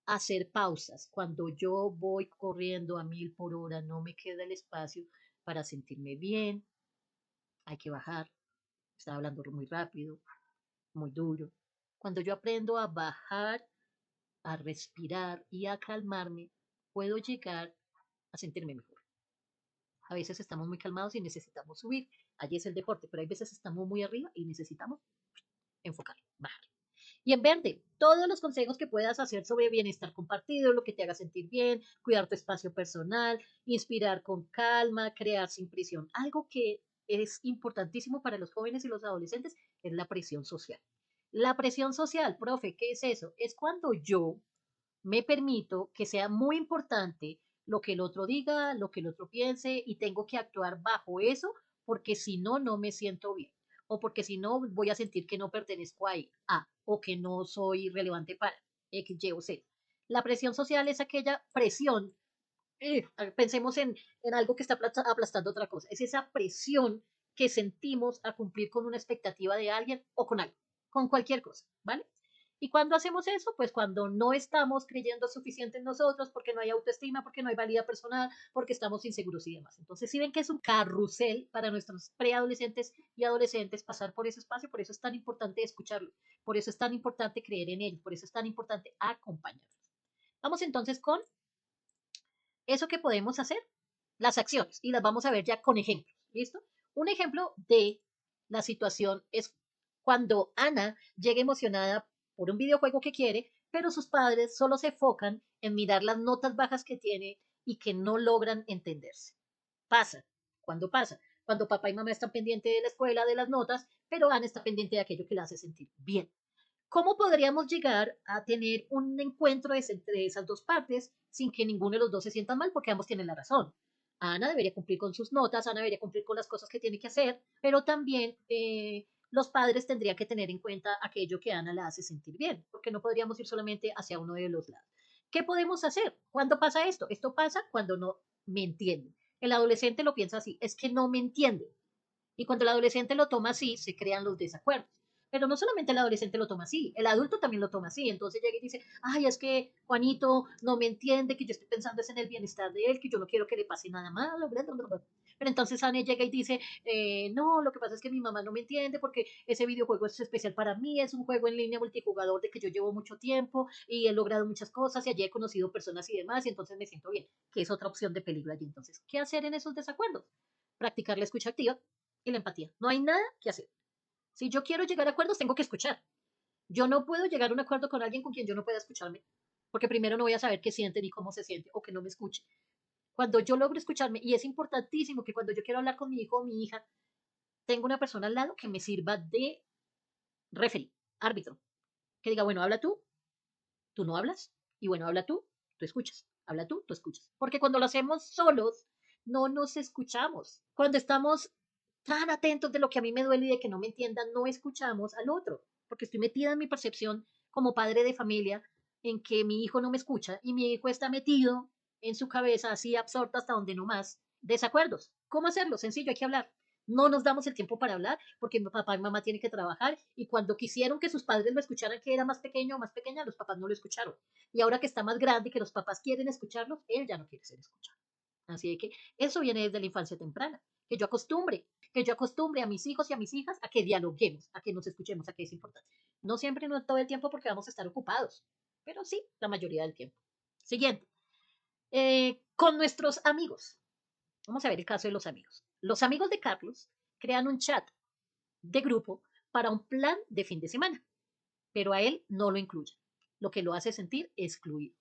[SPEAKER 1] Hacer pausas. Cuando yo voy corriendo a 1000 por hora, no me queda el espacio para sentirme bien. Hay que bajar. Estaba hablando muy rápido, muy duro. Cuando yo aprendo a bajar, a respirar y a calmarme, puedo llegar a sentirme mejor. A veces estamos muy calmados y necesitamos subir. Allí es el deporte, pero hay veces estamos muy arriba y necesitamos enfocar, bajar. Y en verde, todos los consejos que puedas hacer sobre bienestar compartido, lo que te haga sentir bien, cuidar tu espacio personal, inspirar con calma, crear sin presión. Algo que es importantísimo para los jóvenes y los adolescentes es la presión social. La presión social, profe, ¿qué es eso? Es cuando yo me permito que sea muy importante lo que el otro diga, lo que el otro piense y tengo que actuar bajo eso porque si no, no me siento bien o porque si no, voy a sentir que no pertenezco ahí, o que no soy relevante para X, Y o Z. La presión social es aquella presión, pensemos en algo que está aplastando otra cosa, es esa presión que sentimos a cumplir con una expectativa de alguien o con algo, con cualquier cosa, ¿vale? Y cuando hacemos eso, pues cuando no estamos creyendo suficiente en nosotros, porque no hay autoestima, porque no hay valía personal, porque estamos inseguros y demás. Entonces, si ven que es un carrusel para nuestros preadolescentes y adolescentes pasar por ese espacio, por eso es tan importante escucharlo, por eso es tan importante creer en ellos, por eso es tan importante acompañarlos. Vamos entonces con eso que podemos hacer, las acciones, y las vamos a ver ya con ejemplos. ¿Listo? Un ejemplo de la situación es cuando Ana llega emocionada por un videojuego que quiere, pero sus padres solo se enfocan en mirar las notas bajas que tiene y que no logran entenderse. Pasa, cuando pasa, cuando papá y mamá están pendientes de la escuela, de las notas, pero Ana está pendiente de aquello que la hace sentir bien. ¿Cómo podríamos llegar a tener un encuentro entre esas dos partes sin que ninguno de los dos se sienta mal? Porque ambos tienen la razón. Ana debería cumplir con sus notas, Ana debería cumplir con las cosas que tiene que hacer, pero también los padres tendrían que tener en cuenta aquello que Ana la hace sentir bien, porque no podríamos ir solamente hacia uno de los lados. ¿Qué podemos hacer? ¿Cuándo pasa esto? Esto pasa cuando no me entienden. El adolescente lo piensa así, es que no me entiende. Y cuando el adolescente lo toma así, se crean los desacuerdos. Pero no solamente el adolescente lo toma así, el adulto también lo toma así. Entonces llega y dice, ay, es que Juanito no me entiende, que yo estoy pensando es en el bienestar de él, que yo no quiero que le pase nada malo. Bla, bla, bla. Pero entonces Anne llega y dice, no, lo que pasa es que mi mamá no me entiende porque ese videojuego es especial para mí, es un juego en línea multijugador de que yo llevo mucho tiempo y he logrado muchas cosas y allí he conocido personas y demás y entonces me siento bien, que es otra opción de peligro allí. Entonces, ¿qué hacer en esos desacuerdos? Practicar la escucha activa y la empatía. No hay nada que hacer. Si yo quiero llegar a acuerdos, tengo que escuchar. Yo no puedo llegar a un acuerdo con alguien con quien yo no pueda escucharme, porque primero no voy a saber qué siente ni cómo se siente o que no me escuche. Cuando yo logro escucharme, y es importantísimo que cuando yo quiero hablar con mi hijo o mi hija, tengo una persona al lado que me sirva de referee, árbitro, que diga, bueno, habla tú no hablas, y bueno, habla tú escuchas, habla tú escuchas. Porque cuando lo hacemos solos, no nos escuchamos. Cuando estamos tan atentos de lo que a mí me duele y de que no me entiendan, no escuchamos al otro, porque estoy metida en mi percepción como padre de familia en que mi hijo no me escucha y mi hijo está metido en su cabeza así absorto hasta donde no más. Desacuerdos. ¿Cómo hacerlo? Sencillo, hay que hablar. No nos damos el tiempo para hablar porque mi papá y mamá tienen que trabajar y cuando quisieron que sus padres lo escucharan que era más pequeño o más pequeña, los papás no lo escucharon. Y ahora que está más grande y que los papás quieren escucharlo, él ya no quiere ser escuchado. Así que eso viene desde la infancia temprana. Que yo acostumbre a mis hijos y a mis hijas a que dialoguemos, a que nos escuchemos, a que es importante. No siempre, no todo el tiempo porque vamos a estar ocupados, pero sí la mayoría del tiempo. Siguiente, con nuestros amigos. Vamos a ver el caso de los amigos. Los amigos de Carlos crean un chat de grupo para un plan de fin de semana, pero a él no lo incluye, lo que lo hace sentir excluido.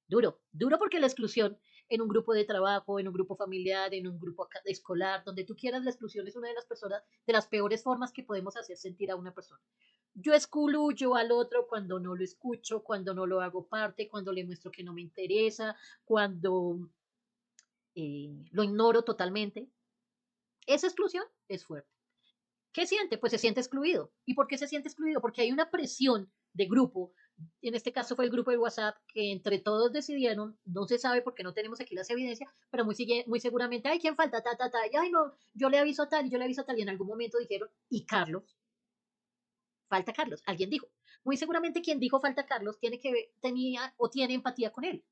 [SPEAKER 1] Duro, duro porque la exclusión en un grupo de trabajo, en un grupo familiar, en un grupo escolar, donde tú quieras, la exclusión es una de las personas, de las peores formas que podemos hacer sentir a una persona. Yo excluyo al otro cuando no lo escucho, cuando no lo hago parte, cuando le muestro que no me interesa, cuando lo ignoro totalmente. Esa exclusión es fuerte. ¿Qué siente? Pues se siente excluido. ¿Y por qué se siente excluido? Porque hay una presión de grupo. En este caso fue el grupo de WhatsApp que entre todos decidieron, no se sabe porque no tenemos aquí las evidencias, pero muy seguramente, ay, ¿quién falta? Ta, ta, ta, y ay, no, yo le aviso a tal y yo le aviso a tal, y en algún momento dijeron, y Carlos, falta Carlos, alguien dijo. Muy seguramente quien dijo falta Carlos tenía o tiene empatía con él.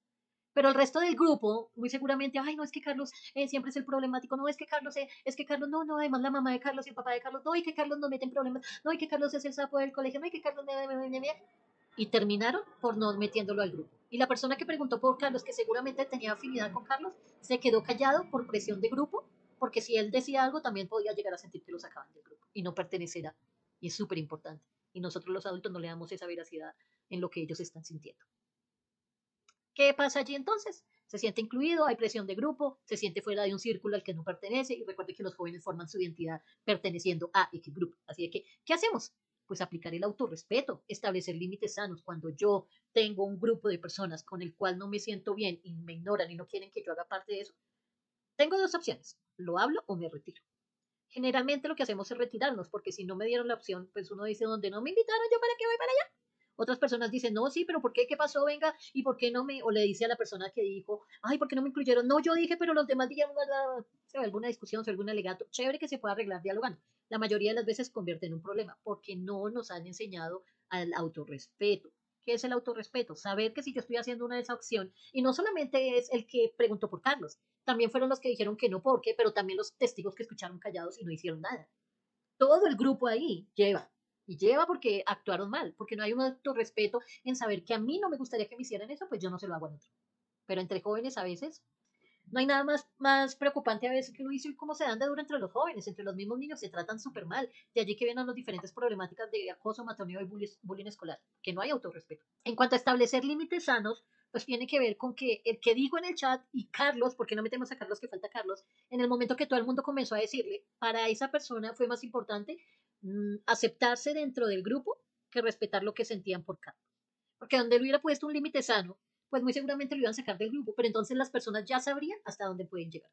[SPEAKER 1] Pero el resto del grupo, muy seguramente, ay, no, es que Carlos siempre es el problemático, no, es que Carlos, no, no, además la mamá de Carlos y el papá de Carlos, no, y que Carlos nos mete en problemas, no, y que Carlos es el sapo del colegio, no, y que Carlos y terminaron por no metiéndolo al grupo. Y la persona que preguntó por Carlos, que seguramente tenía afinidad con Carlos, se quedó callado por presión de grupo, porque si él decía algo, también podía llegar a sentir que lo sacaban del grupo y no pertenecerá. Y es súper importante. Y nosotros los adultos no le damos esa veracidad en lo que ellos están sintiendo. ¿Qué pasa allí entonces? Se siente incluido, hay presión de grupo, se siente fuera de un círculo al que no pertenece y recuerde que los jóvenes forman su identidad perteneciendo a X grupo. Así que, ¿qué hacemos? Pues aplicar el autorrespeto, establecer límites sanos. Cuando yo tengo un grupo de personas con el cual no me siento bien y me ignoran y no quieren que yo haga parte de eso, tengo dos opciones, lo hablo o me retiro. Generalmente lo que hacemos es retirarnos, porque si no me dieron la opción, pues uno dice, donde no me invitaron, yo para qué voy para allá. Otras personas dicen, no, sí, pero ¿por qué? ¿Qué pasó? Venga, ¿y por qué no me? O le dice a la persona que dijo, ay, ¿por qué no me incluyeron? No, yo dije, pero los demás dijeron, se ve alguna discusión, se ve algún alegato. Chévere que se pueda arreglar dialogando. La mayoría de las veces convierte en un problema porque no nos han enseñado al autorrespeto. ¿Qué es el autorrespeto? Saber que si yo estoy haciendo una desacción, y no solamente es el que preguntó por Carlos, también fueron los que dijeron que no porque, pero también los testigos que escucharon callados y no hicieron nada. Todo el grupo ahí lleva. Y lleva porque actuaron mal, porque no hay un autorrespeto en saber que a mí no me gustaría que me hicieran eso, pues yo no se lo hago a otro. Pero entre jóvenes a veces no hay nada más preocupante a veces que uno dice cómo se dan de duro entre los jóvenes, entre los mismos niños se tratan súper mal. De allí que vienen las diferentes problemáticas de acoso, matoneo y bullying escolar, que no hay autorrespeto. En cuanto a establecer límites sanos, pues tiene que ver con que el que dijo en el chat y Carlos, porque no metemos a Carlos que falta Carlos, en el momento que todo el mundo comenzó a decirle, para esa persona fue más importante aceptarse dentro del grupo que respetar lo que sentían por Carlos. Porque donde él hubiera puesto un límite sano, pues muy seguramente lo iban a sacar del grupo, pero entonces las personas ya sabrían hasta dónde pueden llegar.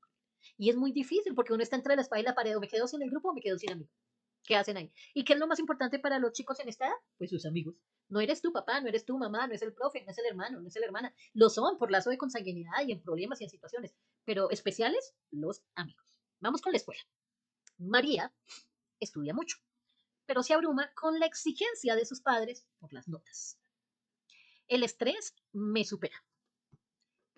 [SPEAKER 1] Y es muy difícil porque uno está entre la espada y la pared, o me quedo sin el grupo o me quedo sin amigos. ¿Qué hacen ahí? ¿Y qué es lo más importante para los chicos en esta edad? Pues sus amigos. No eres tu papá, no eres tu mamá, no es el profe, no es el hermano, no es la hermana. Lo son por lazo de consanguinidad y en problemas y en situaciones. Pero especiales, los amigos. Vamos con la escuela. María estudia mucho, pero se abruma con la exigencia de sus padres por las notas. El estrés me supera.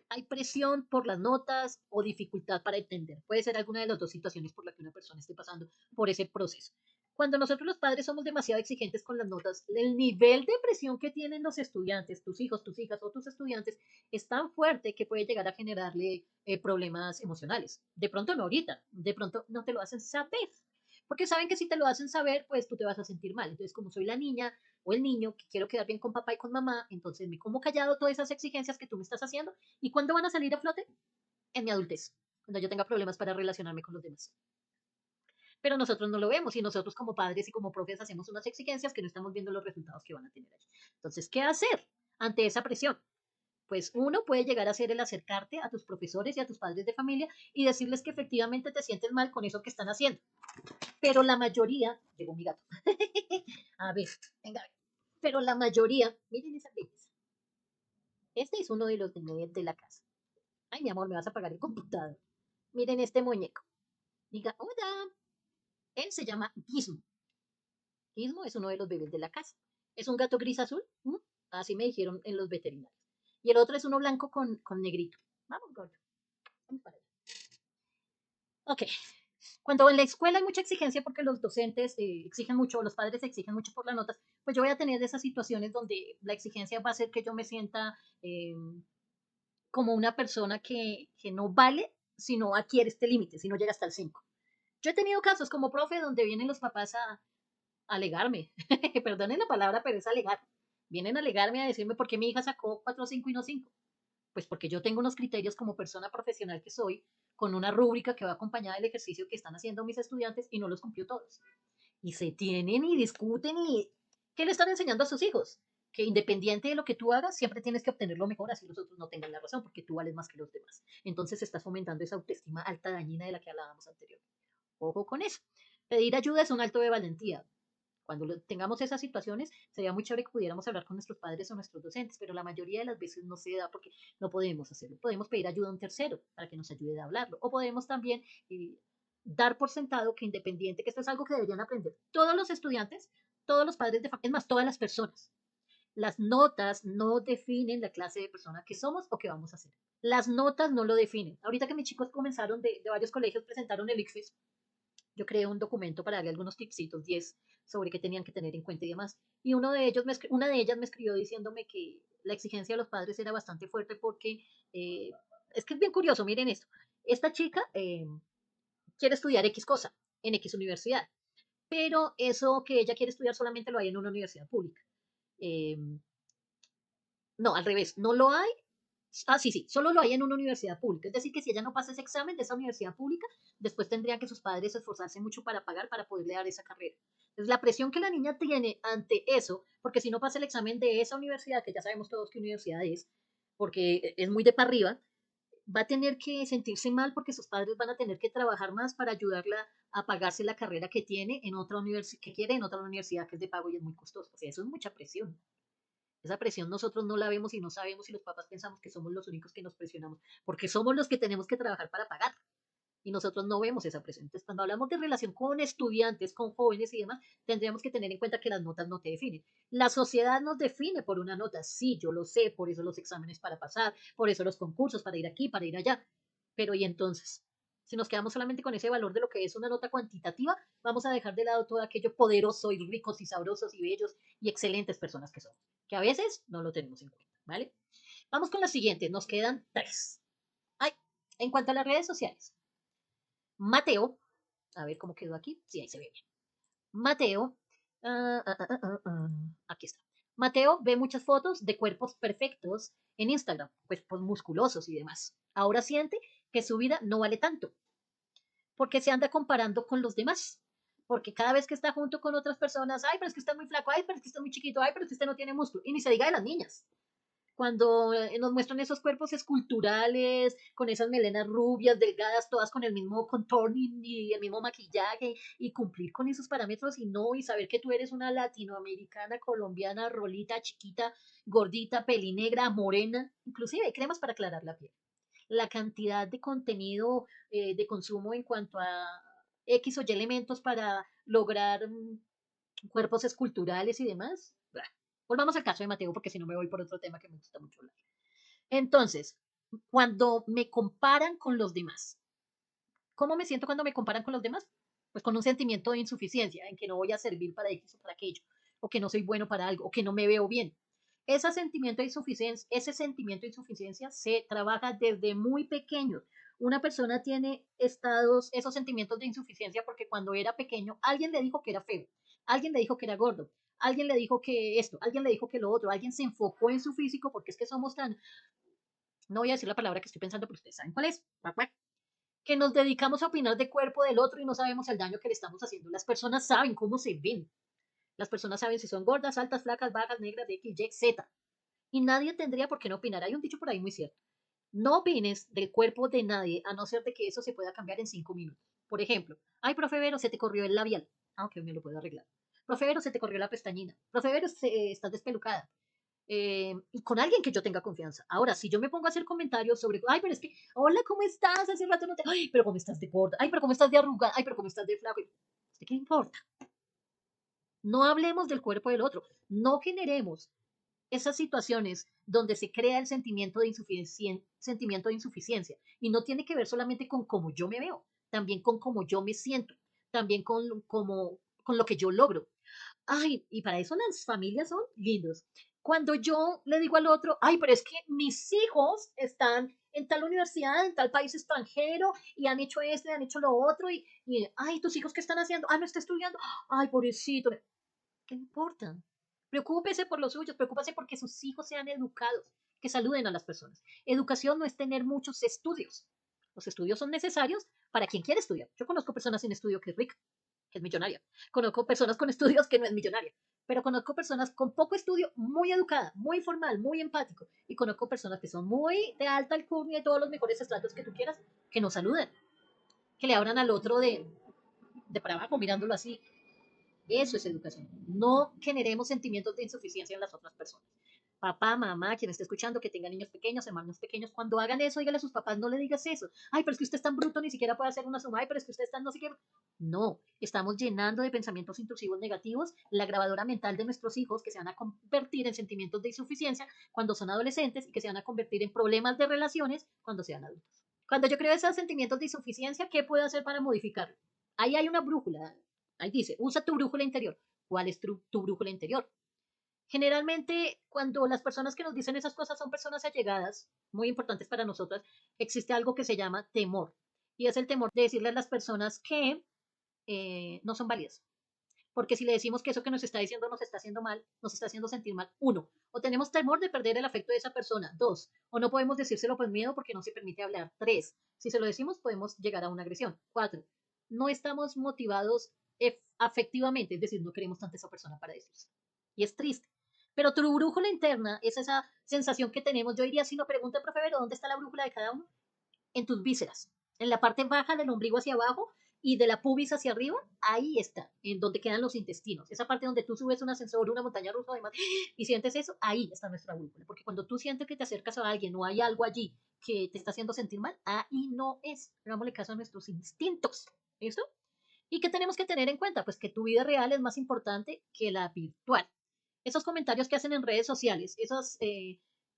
[SPEAKER 1] Hay presión por las notas o dificultad para entender. Puede ser alguna de las dos situaciones por las que una persona esté pasando por ese proceso. Cuando nosotros los padres somos demasiado exigentes con las notas, el nivel de presión que tienen los estudiantes, tus hijos, tus hijas o tus estudiantes, es tan fuerte que puede llegar a generarle problemas emocionales. De pronto no ahorita, de pronto no te lo hacen saber. Porque saben que si te lo hacen saber, pues tú te vas a sentir mal. Entonces, como soy la niña o el niño que quiero quedar bien con papá y con mamá, entonces me como callado todas esas exigencias que tú me estás haciendo. ¿Y cuándo van a salir a flote? En mi adultez, cuando yo tenga problemas para relacionarme con los demás. Pero nosotros no lo vemos y nosotros como padres y como profes hacemos unas exigencias que no estamos viendo los resultados que van a tener allí. Entonces, ¿qué hacer ante esa presión? Pues uno puede llegar a ser el acercarte a tus profesores y a tus padres de familia y decirles que efectivamente te sientes mal con eso que están haciendo. Pero la mayoría, llegó mi gato, a ver, venga, a ver. Pero la mayoría, miren esa belleza. Este es uno de los de la casa. Ay, mi amor, me vas a apagar el computador. Miren este muñeco. Diga, hola. Él se llama Gizmo. Gizmo es uno de los bebés de la casa. Es un gato gris azul. Así me dijeron en los veterinarios. Y el otro es uno blanco con negrito. Vamos, gordo. Vamos para allá. Ok. Cuando en la escuela hay mucha exigencia porque los docentes exigen mucho, los padres exigen mucho por las notas, pues yo voy a tener esas situaciones donde la exigencia va a hacer que yo me sienta como una persona que no vale si no adquiere este límite, si no llega hasta el 5. Yo he tenido casos como profe donde vienen los papás a alegarme, perdonen la palabra, pero es alegar. Vienen a alegarme a decirme por qué mi hija sacó 4 o 5 y no 5. Pues porque yo tengo unos criterios como persona profesional que soy, con una rúbrica que va acompañada del ejercicio que están haciendo mis estudiantes y no los cumplió todos. Y se tienen y discuten y ¿qué le están enseñando a sus hijos? que independiente de lo que tú hagas, siempre tienes que obtener lo mejor, así los otros no tengan la razón, porque tú vales más que los demás. Entonces estás fomentando esa autoestima alta dañina de la que hablábamos anteriormente. Ojo con eso. Pedir ayuda es un acto de valentía. Cuando tengamos esas situaciones, sería muy chévere que pudiéramos hablar con nuestros padres o nuestros docentes, pero la mayoría de las veces no se da porque no podemos hacerlo. Podemos pedir ayuda a un tercero para que nos ayude a hablarlo. O podemos también dar por sentado que independiente, que esto es algo que deberían aprender todos los estudiantes, todos los padres de familia, es más, todas las personas. Las notas no definen la clase de persona que somos o que vamos a ser. Las notas no lo definen. Ahorita que mis chicos comenzaron de varios colegios, presentaron el ICFES, yo creé un documento para darle algunos tipsitos, 10, sobre qué tenían que tener en cuenta y demás. Y una de ellas me escribió diciéndome que la exigencia de los padres era bastante fuerte porque es que es bien curioso, miren esto. Esta chica quiere estudiar X cosa en X universidad, pero eso que ella quiere estudiar solamente lo hay en una universidad pública. Eh, no, al revés, no lo hay. Ah, sí, sí, solo lo hay en una universidad pública. Es decir, que si ella no pasa ese examen de esa universidad pública, después tendrían que sus padres esforzarse mucho para pagar para poderle dar esa carrera. Entonces, la presión que la niña tiene ante eso, porque si no pasa el examen de esa universidad, que ya sabemos todos qué universidad es, porque es muy de para arriba, va a tener que sentirse mal porque sus padres van a tener que trabajar más para ayudarla a pagarse la carrera que tiene en otra universidad, que quiere en otra universidad que es de pago y es muy costosa. O sea, eso es mucha presión. Esa presión nosotros no la vemos y no sabemos, y los papás pensamos que somos los únicos que nos presionamos, porque somos los que tenemos que trabajar para pagar y nosotros no vemos esa presión. Entonces, cuando hablamos de relación con estudiantes, con jóvenes y demás, tendríamos que tener en cuenta que las notas no te definen. La sociedad nos define por una nota, sí, yo lo sé, por eso los exámenes para pasar, por eso los concursos, para ir aquí, para ir allá. Pero ¿y entonces? Si nos quedamos solamente con ese valor de lo que es una nota cuantitativa, vamos a dejar de lado todo aquello poderoso y ricos y sabrosos y bellos y excelentes personas que somos, que a veces no lo tenemos en cuenta, ¿vale? Vamos con la siguiente, nos quedan tres. Ay, en cuanto a las redes sociales, Mateo, a ver cómo quedó aquí, sí, ahí se ve bien. Mateo, aquí está. Mateo ve muchas fotos de cuerpos perfectos en Instagram, pues musculosos y demás. Ahora siente que su vida no vale tanto, porque se anda comparando con los demás. Porque cada vez que está junto con otras personas, ay, pero es que está muy flaco, ay, pero es que está muy chiquito, ay, pero es que usted no tiene músculo. Y ni se diga de las niñas. Cuando nos muestran esos cuerpos esculturales, con esas melenas rubias, delgadas, todas con el mismo contouring y el mismo maquillaje, y cumplir con esos parámetros y no, y saber que tú eres una latinoamericana, colombiana, rolita, chiquita, gordita, pelinegra, morena, inclusive hay cremas para aclarar la piel. La cantidad de contenido de consumo en cuanto a X o Y elementos para lograr cuerpos esculturales y demás. Volvamos al caso de Mateo, porque si no me voy por otro tema que me gusta mucho hablar. Entonces, cuando me comparan con los demás, ¿cómo me siento cuando me comparan con los demás? Pues con un sentimiento de insuficiencia, en que no voy a servir para X o para aquello, o que no soy bueno para algo, o que no me veo bien. Ese sentimiento de insuficiencia se trabaja desde muy pequeño. Una persona tiene esos sentimientos de insuficiencia porque cuando era pequeño alguien le dijo que era feo, alguien le dijo que era gordo, alguien le dijo que esto, alguien le dijo que lo otro, alguien se enfocó en su físico porque es que somos tan, no voy a decir la palabra que estoy pensando, pero ustedes saben cuál es, que nos dedicamos a opinar de cuerpo del otro y no sabemos el daño que le estamos haciendo. Las personas saben cómo se ven. Las personas saben si son gordas, altas, flacas, bajas, negras, de X, Y, Z. Y nadie tendría por qué no opinar. Hay un dicho por ahí muy cierto. No opines del cuerpo de nadie a no ser de que eso se pueda cambiar en 5 minutos. Por ejemplo, ay, profe Vero, se te corrió el labial. Aunque me lo puedo arreglar. Profe Vero, se te corrió la pestañina. Profe Vero, estás despelucada. Y con alguien que yo tenga confianza. Ahora, si yo me pongo a hacer comentarios sobre, ay, pero es que, hola, ¿cómo estás? Hace rato no te, ay, pero ¿cómo estás de gorda? Ay, pero ¿cómo estás de arrugada? Ay, pero ¿cómo estás de flaco? ¿De qué importa? No hablemos del cuerpo del otro. No generemos esas situaciones donde se crea el sentimiento de insuficiencia. Y no tiene que ver solamente con cómo yo me veo, también con cómo yo me siento, también con lo que yo logro. Ay, y para eso las familias son lindos. Cuando yo le digo al otro, ay, pero es que mis hijos están en tal universidad, en tal país extranjero, y han hecho esto, y han hecho lo otro, ay, tus hijos, ¿qué están haciendo? Ah, no está estudiando. Ay, pobrecito. ¿Qué importa? Preocúpese por los suyos, preocúpese porque sus hijos sean educados, que saluden a las personas. Educación no es tener muchos estudios. Los estudios son necesarios para quien quiere estudiar. Yo conozco personas sin estudio que es rica, que es millonaria. Conozco personas con estudios que no es millonaria. pero conozco personas con poco estudio, muy educada, muy formal, muy empático, y conozco personas que son muy de alta alcurnia y todos los mejores estratos que tú quieras, que no saludan, que le hablan al otro de para abajo mirándolo así. Eso es educación. No generemos sentimientos de insuficiencia en las otras personas. Papá, mamá, quien esté escuchando, que tenga niños pequeños, hermanos pequeños, cuando hagan eso, dígale a sus papás, no le digas eso. Ay, pero es que usted es tan bruto, ni siquiera puede hacer una suma. Ay, pero es que usted está no sé qué. No, estamos llenando de pensamientos intrusivos negativos la grabadora mental de nuestros hijos que se van a convertir en sentimientos de insuficiencia cuando son adolescentes y que se van a convertir en problemas de relaciones cuando sean adultos. Cuando yo creo esos sentimientos de insuficiencia, ¿qué puedo hacer para modificarlo? Ahí hay una brújula. Ahí dice, usa tu brújula interior. ¿Cuál es tu brújula interior? Generalmente, cuando las personas que nos dicen esas cosas son personas allegadas, muy importantes para nosotras, existe algo que se llama temor. Y es el temor de decirle a las personas que no son válidas. Porque si le decimos que eso que nos está diciendo nos está haciendo mal, nos está haciendo sentir mal, uno, o tenemos temor de perder el afecto de esa persona, dos, o no podemos decírselo por miedo porque no se permite hablar, tres, si se lo decimos podemos llegar a una agresión, cuatro, no estamos motivados afectivamente, es decir, no queremos tanto a esa persona para decirse. Y es triste. Pero tu brújula interna es esa sensación que tenemos. Yo diría, si no pregunta, profe, Vero, ¿dónde está la brújula de cada uno? En tus vísceras, en la parte baja del ombligo hacia abajo y de la pubis hacia arriba, ahí está, en donde quedan los intestinos. Esa parte donde tú subes un ascensor, una montaña rusa, además, y sientes eso, ahí está nuestra brújula. Porque cuando tú sientes que te acercas a alguien o hay algo allí que te está haciendo sentir mal, ahí no es. Hagámosle caso a nuestros instintos. ¿Listo? ¿Y qué tenemos que tener en cuenta? Pues que tu vida real es más importante que la virtual. Esos comentarios que hacen en redes sociales,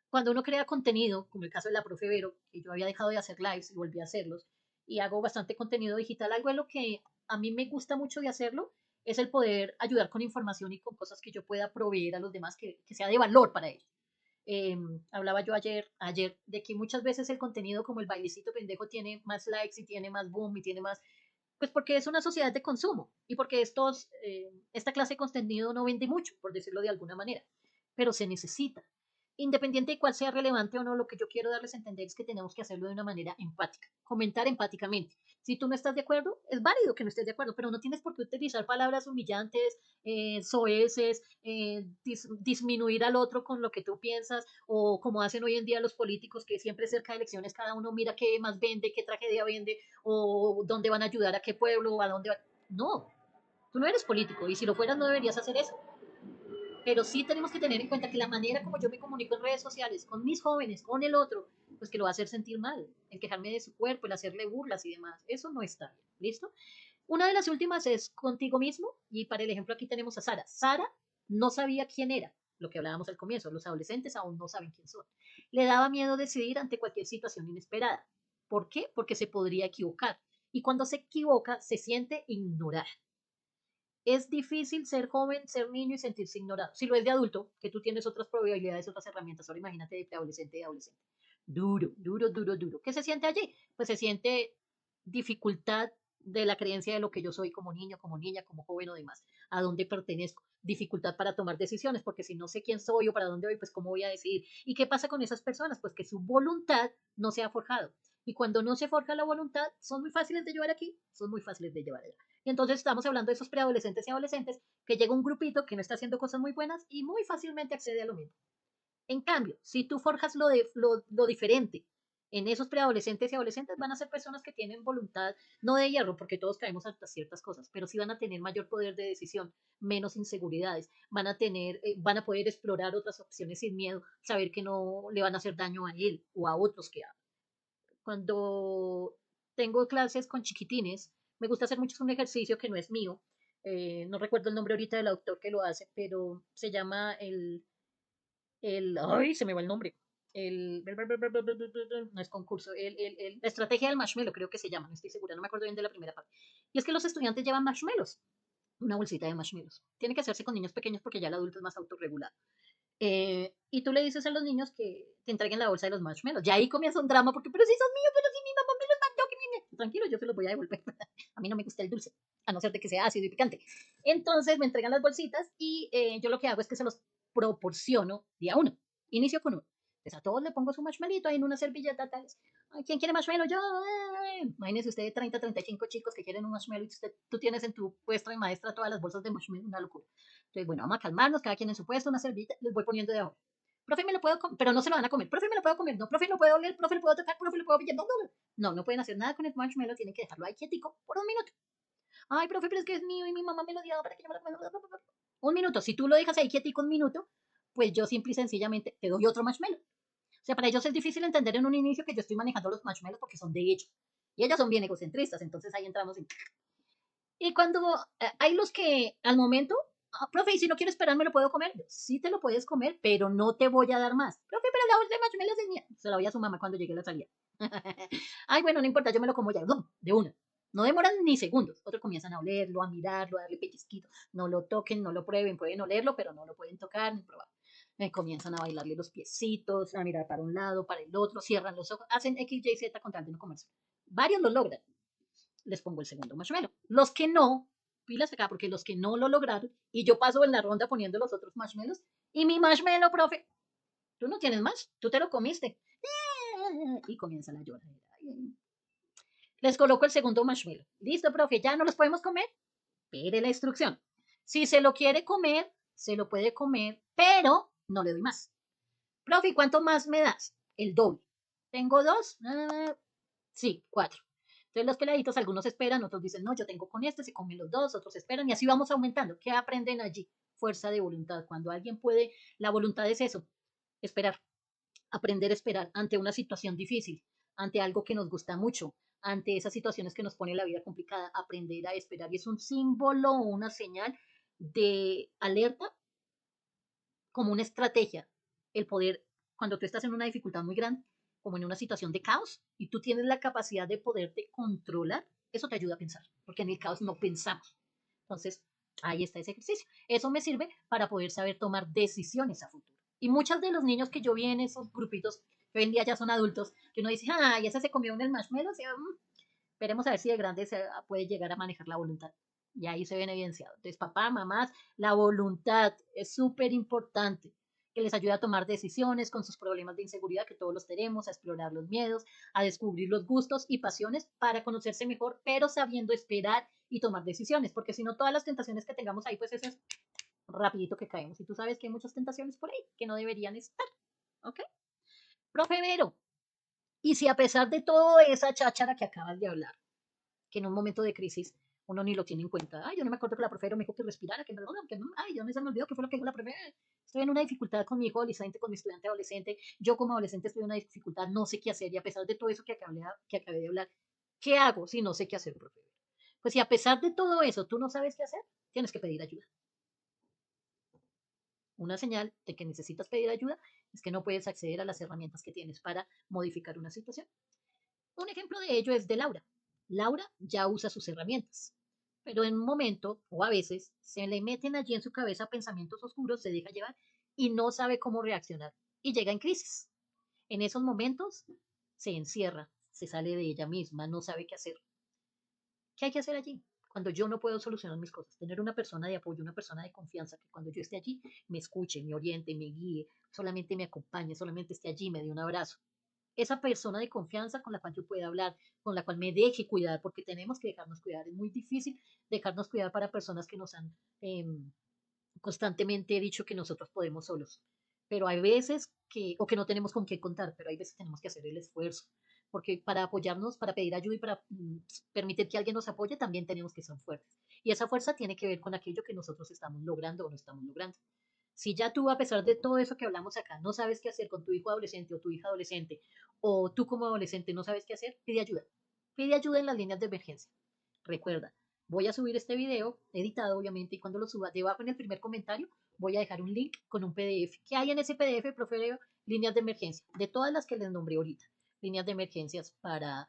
[SPEAKER 1] cuando uno crea contenido, como el caso de la profe Vero, que yo había dejado de hacer lives y volví a hacerlos, y hago bastante contenido digital, algo de lo que a mí me gusta mucho de hacerlo es el poder ayudar con información y con cosas que yo pueda proveer a los demás que sea de valor para ellos. Hablaba yo ayer de que muchas veces el contenido como el bailecito pendejo tiene más likes y tiene más boom y tiene más, pues porque es una sociedad de consumo y porque esta clase de contenido no vende mucho, por decirlo de alguna manera, pero se necesita. Independiente de cuál sea relevante o no, lo que yo quiero darles a entender es que tenemos que hacerlo de una manera empática, comentar empáticamente. Si tú no estás de acuerdo, es válido que no estés de acuerdo, pero no tienes por qué utilizar palabras humillantes, soeces, disminuir al otro con lo que tú piensas, o como hacen hoy en día los políticos, que siempre cerca de elecciones cada uno mira qué más vende, qué tragedia vende, o dónde van a ayudar a qué pueblo, o a dónde va. No, tú no eres político, y si lo fueras no deberías hacer eso. Pero sí tenemos que tener en cuenta que la manera como yo me comunico en redes sociales con mis jóvenes, con el otro, pues que lo va a hacer sentir mal, el quejarme de su cuerpo, el hacerle burlas y demás, eso no está bien, ¿listo? Una de las últimas es contigo mismo, y para el ejemplo aquí tenemos a Sara. Sara no sabía quién era, lo que hablábamos al comienzo, los adolescentes aún no saben quién son. Le daba miedo decidir ante cualquier situación inesperada. ¿Por qué? Porque se podría equivocar. Y cuando se equivoca, se siente ignorada. Es difícil ser joven, ser niño y sentirse ignorado. Si lo es de adulto, que tú tienes otras probabilidades, otras herramientas, ahora imagínate de preadolescente y adolescente. Duro, duro, duro, duro. ¿Qué se siente allí? Pues se siente dificultad de la creencia de lo que yo soy como niño, como niña, como joven o demás, a dónde pertenezco, dificultad para tomar decisiones, porque si no sé quién soy o para dónde voy, pues cómo voy a decidir. ¿Y qué pasa con esas personas? Pues que su voluntad no se ha forjado. Y cuando no se forja la voluntad, son muy fáciles de llevar aquí, son muy fáciles de llevar allá. Y entonces estamos hablando de esos preadolescentes y adolescentes que llega un grupito que no está haciendo cosas muy buenas y muy fácilmente accede a lo mismo. En cambio, si tú forjas lo diferente en esos preadolescentes y adolescentes, van a ser personas que tienen voluntad, no de hierro, porque todos caemos hasta ciertas cosas, pero sí van a tener mayor poder de decisión, menos inseguridades, van a poder explorar otras opciones sin miedo, saber que no le van a hacer daño a él o a otros que aman. Cuando tengo clases con chiquitines, me gusta hacer mucho un ejercicio que no es mío. No recuerdo el nombre ahorita del autor que lo hace, pero se llama ¡ay! Se me va el nombre. No es concurso, la estrategia del marshmallow creo que se llama, no estoy segura, no me acuerdo bien de la primera parte. Y es que los estudiantes llevan marshmallows, una bolsita de marshmallows. Tiene que hacerse con niños pequeños porque ya el adulto es más autorregulado. Y tú le dices a los niños que te entreguen la bolsa de los marshmallows. Ya ahí comienza un drama porque, pero si son míos, pero si mi mamá me los mandó, tranquilo, yo se los voy a devolver. A mí no me gusta el dulce, a no ser de que sea ácido y picante. Entonces me entregan las bolsitas y yo lo que hago es que se los proporciono día uno. Inicio con uno. Pues a todos le pongo su marshmallito ahí en una servilleta tal. Ay, ¿quién quiere marshmallow? Yo. Imagínese usted 30, 35 chicos que quieren un marshmallow y tú tienes en tu puesto de maestra todas las bolsas de marshmallow, una locura. Entonces, bueno, vamos a calmarnos, cada quien en su puesto, una servilleta, les voy poniendo de abajo. Profe, me lo puedo comer, pero no se lo van a comer. Profe, me lo puedo comer, no, profe, lo puedo oler, profe, lo puedo tocar, profe, lo puedo pillar. No, no, no. No, no pueden hacer nada con el marshmallow, tienen que dejarlo ahí quietico por 1 minuto. Ay, profe, pero es que es mío y mi mamá me lo dio para que yo me lo coma. 1 minuto. Si tú lo dejas ahí quietico 1 minuto, pues yo simple y sencillamente te doy otro marshmallow. O sea, para ellos es difícil entender en un inicio que yo estoy manejando los marshmallows porque son de ellos. Y ellos son bien egocentristas, entonces ahí entramos en... Y cuando hay los que al momento, profe, y si no quiero esperar, ¿me lo puedo comer? Sí te lo puedes comer, pero no te voy a dar más. Profe, pero la bolsa de marshmallows es mía. Se la voy a su mamá cuando llegue la salida. Ay, bueno, no importa, yo me lo como ya. No, de una. No demoran ni segundos. Otros comienzan a olerlo, a mirarlo, a darle pellizquitos. No lo toquen, no lo prueben. Pueden olerlo, pero no lo pueden tocar ni probar. Comienzan a bailarle los piecitos, a mirar para un lado, para el otro, cierran los ojos, hacen X, Y, Z con tal de no comerse. Varios lo logran. Les pongo el segundo marshmallow. Los que no, pilas acá, porque los que no lo lograron, y yo paso en la ronda poniendo los otros marshmallows, y mi marshmallow, profe, tú no tienes más, tú te lo comiste. Y comienza la lloradera. Les coloco el segundo marshmallow. Listo, profe, ya no los podemos comer. Pere la instrucción. Si se lo quiere comer, se lo puede comer, pero no le doy más. Profe, ¿cuánto más me das? El doble. ¿Tengo dos? Sí, 4. Entonces los peladitos, algunos esperan, otros dicen, no, yo tengo con este, se comen los dos, otros esperan y así vamos aumentando. ¿Qué aprenden allí? Fuerza de voluntad. Cuando alguien puede, la voluntad es eso, esperar, aprender a esperar ante una situación difícil, ante algo que nos gusta mucho, ante esas situaciones que nos pone la vida complicada, aprender a esperar. Y es un símbolo o una señal de alerta como una estrategia, el poder, cuando tú estás en una dificultad muy grande, como en una situación de caos, y tú tienes la capacidad de poderte controlar, eso te ayuda a pensar, porque en el caos no pensamos. Entonces, ahí está ese ejercicio. Eso me sirve para poder saber tomar decisiones a futuro. Y muchos de los niños que yo vi en esos grupitos, que hoy en día ya son adultos, que uno dice, ah, y ese se comió en el marshmallow, veremos a ver si de grande se puede llegar a manejar la voluntad. Y ahí se ven evidenciado. Entonces, papá, mamás, la voluntad es súper importante, que les ayuda a tomar decisiones con sus problemas de inseguridad, que todos los tenemos, a explorar los miedos, a descubrir los gustos y pasiones para conocerse mejor, pero sabiendo esperar y tomar decisiones, porque si no, todas las tentaciones que tengamos ahí, pues eso es rapidito que caemos. Y tú sabes que hay muchas tentaciones por ahí que no deberían estar. ¿Ok? Profe Vero, y si a pesar de toda esa cháchara que acabas de hablar, que en un momento de crisis uno ni lo tiene en cuenta. Ay, yo no me acuerdo que la profe me dijo que respirara, que no, ay, yo no se me olvidó que fue lo que dijo la profe. Estoy en una dificultad con mi hijo adolescente, con mi estudiante adolescente. Yo como adolescente estoy en una dificultad, no sé qué hacer. Y a pesar de todo eso que acabé de hablar, ¿qué hago si no sé qué hacer, profe? Pues si a pesar de todo eso tú no sabes qué hacer, tienes que pedir ayuda. Una señal de que necesitas pedir ayuda es que no puedes acceder a las herramientas que tienes para modificar una situación. Un ejemplo de ello es de Laura. Laura ya usa sus herramientas, pero en un momento o a veces se le meten allí en su cabeza pensamientos oscuros, se deja llevar y no sabe cómo reaccionar y llega en crisis. En esos momentos se encierra, se sale de ella misma, no sabe qué hacer. ¿Qué hay que hacer allí? Cuando yo no puedo solucionar mis cosas, tener una persona de apoyo, una persona de confianza, que cuando yo esté allí me escuche, me oriente, me guíe, solamente me acompañe, solamente esté allí, me dé un abrazo. Esa persona de confianza con la cual yo pueda hablar, con la cual me deje cuidar, porque tenemos que dejarnos cuidar. Es muy difícil dejarnos cuidar para personas que nos han constantemente dicho que nosotros podemos solos. Pero hay veces que, o que no tenemos con qué contar, pero hay veces que tenemos que hacer el esfuerzo. Porque para apoyarnos, para pedir ayuda y para permitir que alguien nos apoye, también tenemos que ser fuertes. Y esa fuerza tiene que ver con aquello que nosotros estamos logrando o no estamos logrando. Si ya tú, a pesar de todo eso que hablamos acá, no sabes qué hacer con tu hijo adolescente o tu hija adolescente, o tú como adolescente no sabes qué hacer, pide ayuda. Pide ayuda en las líneas de emergencia. Recuerda, voy a subir este video, editado obviamente, y cuando lo suba, debajo en el primer comentario voy a dejar un link con un PDF. ¿Qué hay en ese PDF, profe? Líneas de emergencia, de todas las que les nombré ahorita. Líneas de emergencias para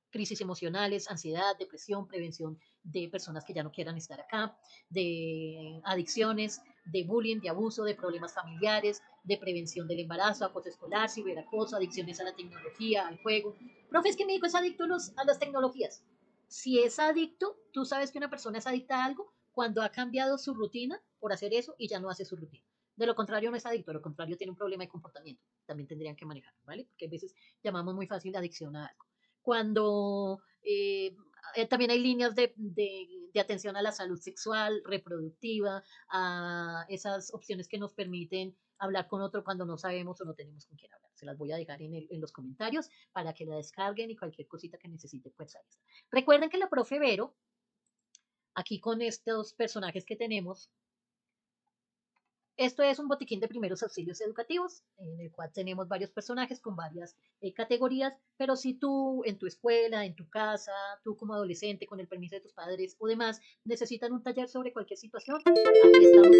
[SPEAKER 1] crisis emocionales, ansiedad, depresión, prevención de personas que ya no quieran estar acá, de adicciones, de bullying, de abuso, de problemas familiares, de prevención del embarazo, acoso escolar, ciberacoso, adicciones a la tecnología, al juego. Profe, es que mi hijo es adicto a las tecnologías. Si es adicto, tú sabes que una persona es adicta a algo cuando ha cambiado su rutina por hacer eso y ya no hace su rutina. De lo contrario no es adicto, de lo contrario tiene un problema de comportamiento. También tendrían que manejarlo, ¿vale? Porque a veces llamamos muy fácil la adicción a algo. Cuando también hay líneas de atención a la salud sexual, reproductiva, a esas opciones que nos permiten hablar con otro cuando no sabemos o no tenemos con quién hablar. Se las voy a dejar en los comentarios para que la descarguen y cualquier cosita que necesite, pues ahí está. Recuerden que la profe Vero, aquí con estos personajes que tenemos, esto es un botiquín de primeros auxilios educativos, en el cual tenemos varios personajes con varias categorías, pero si tú en tu escuela, en tu casa, tú como adolescente, con el permiso de tus padres o demás, necesitan un taller sobre cualquier situación, aquí estamos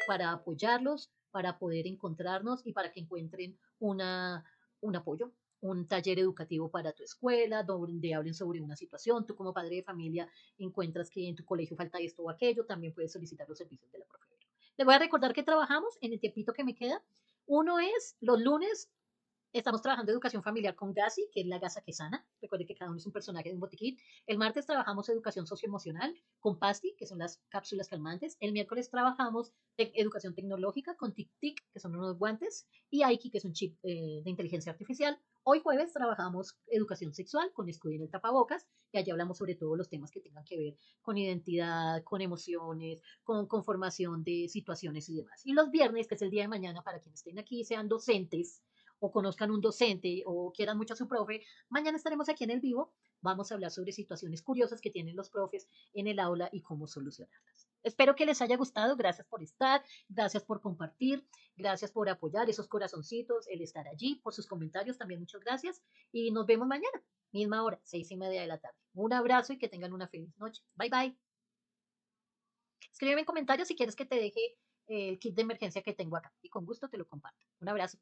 [SPEAKER 1] para apoyarlos, para poder encontrarnos y para que encuentren un apoyo, un taller educativo para tu escuela, donde hablen sobre una situación. Tú como padre de familia encuentras que en tu colegio falta esto o aquello, también puedes solicitar los servicios de la profesora. Les voy a recordar que trabajamos en el tiempito que me queda. Uno es los lunes. Estamos trabajando educación familiar con Gasi, que es la gasa que sana. Recuerde que cada uno es un personaje de un botiquín. El martes trabajamos educación socioemocional con Pasti, que son las cápsulas calmantes. El miércoles trabajamos educación tecnológica con TIC-TIC, que son unos guantes, y Aiki, que es un chip de inteligencia artificial. Hoy jueves trabajamos educación sexual con Escudín el tapabocas, y allí hablamos sobre todos los temas que tengan que ver con identidad, con emociones, con conformación de situaciones y demás. Y los viernes, que es el día de mañana, para quienes estén aquí, sean docentes, o conozcan un docente o quieran mucho a su profe, mañana estaremos aquí en el vivo. Vamos a hablar sobre situaciones curiosas que tienen los profes en el aula y cómo solucionarlas. Espero que les haya gustado. Gracias por estar, gracias por compartir, gracias por apoyar esos corazoncitos, el estar allí, por sus comentarios también. Muchas gracias y nos vemos mañana, misma hora, 6:30 de la tarde. Un abrazo y que tengan una feliz noche. Bye bye. Escríbeme en comentarios si quieres que te deje el kit de emergencia que tengo acá y con gusto te lo comparto. Un abrazo.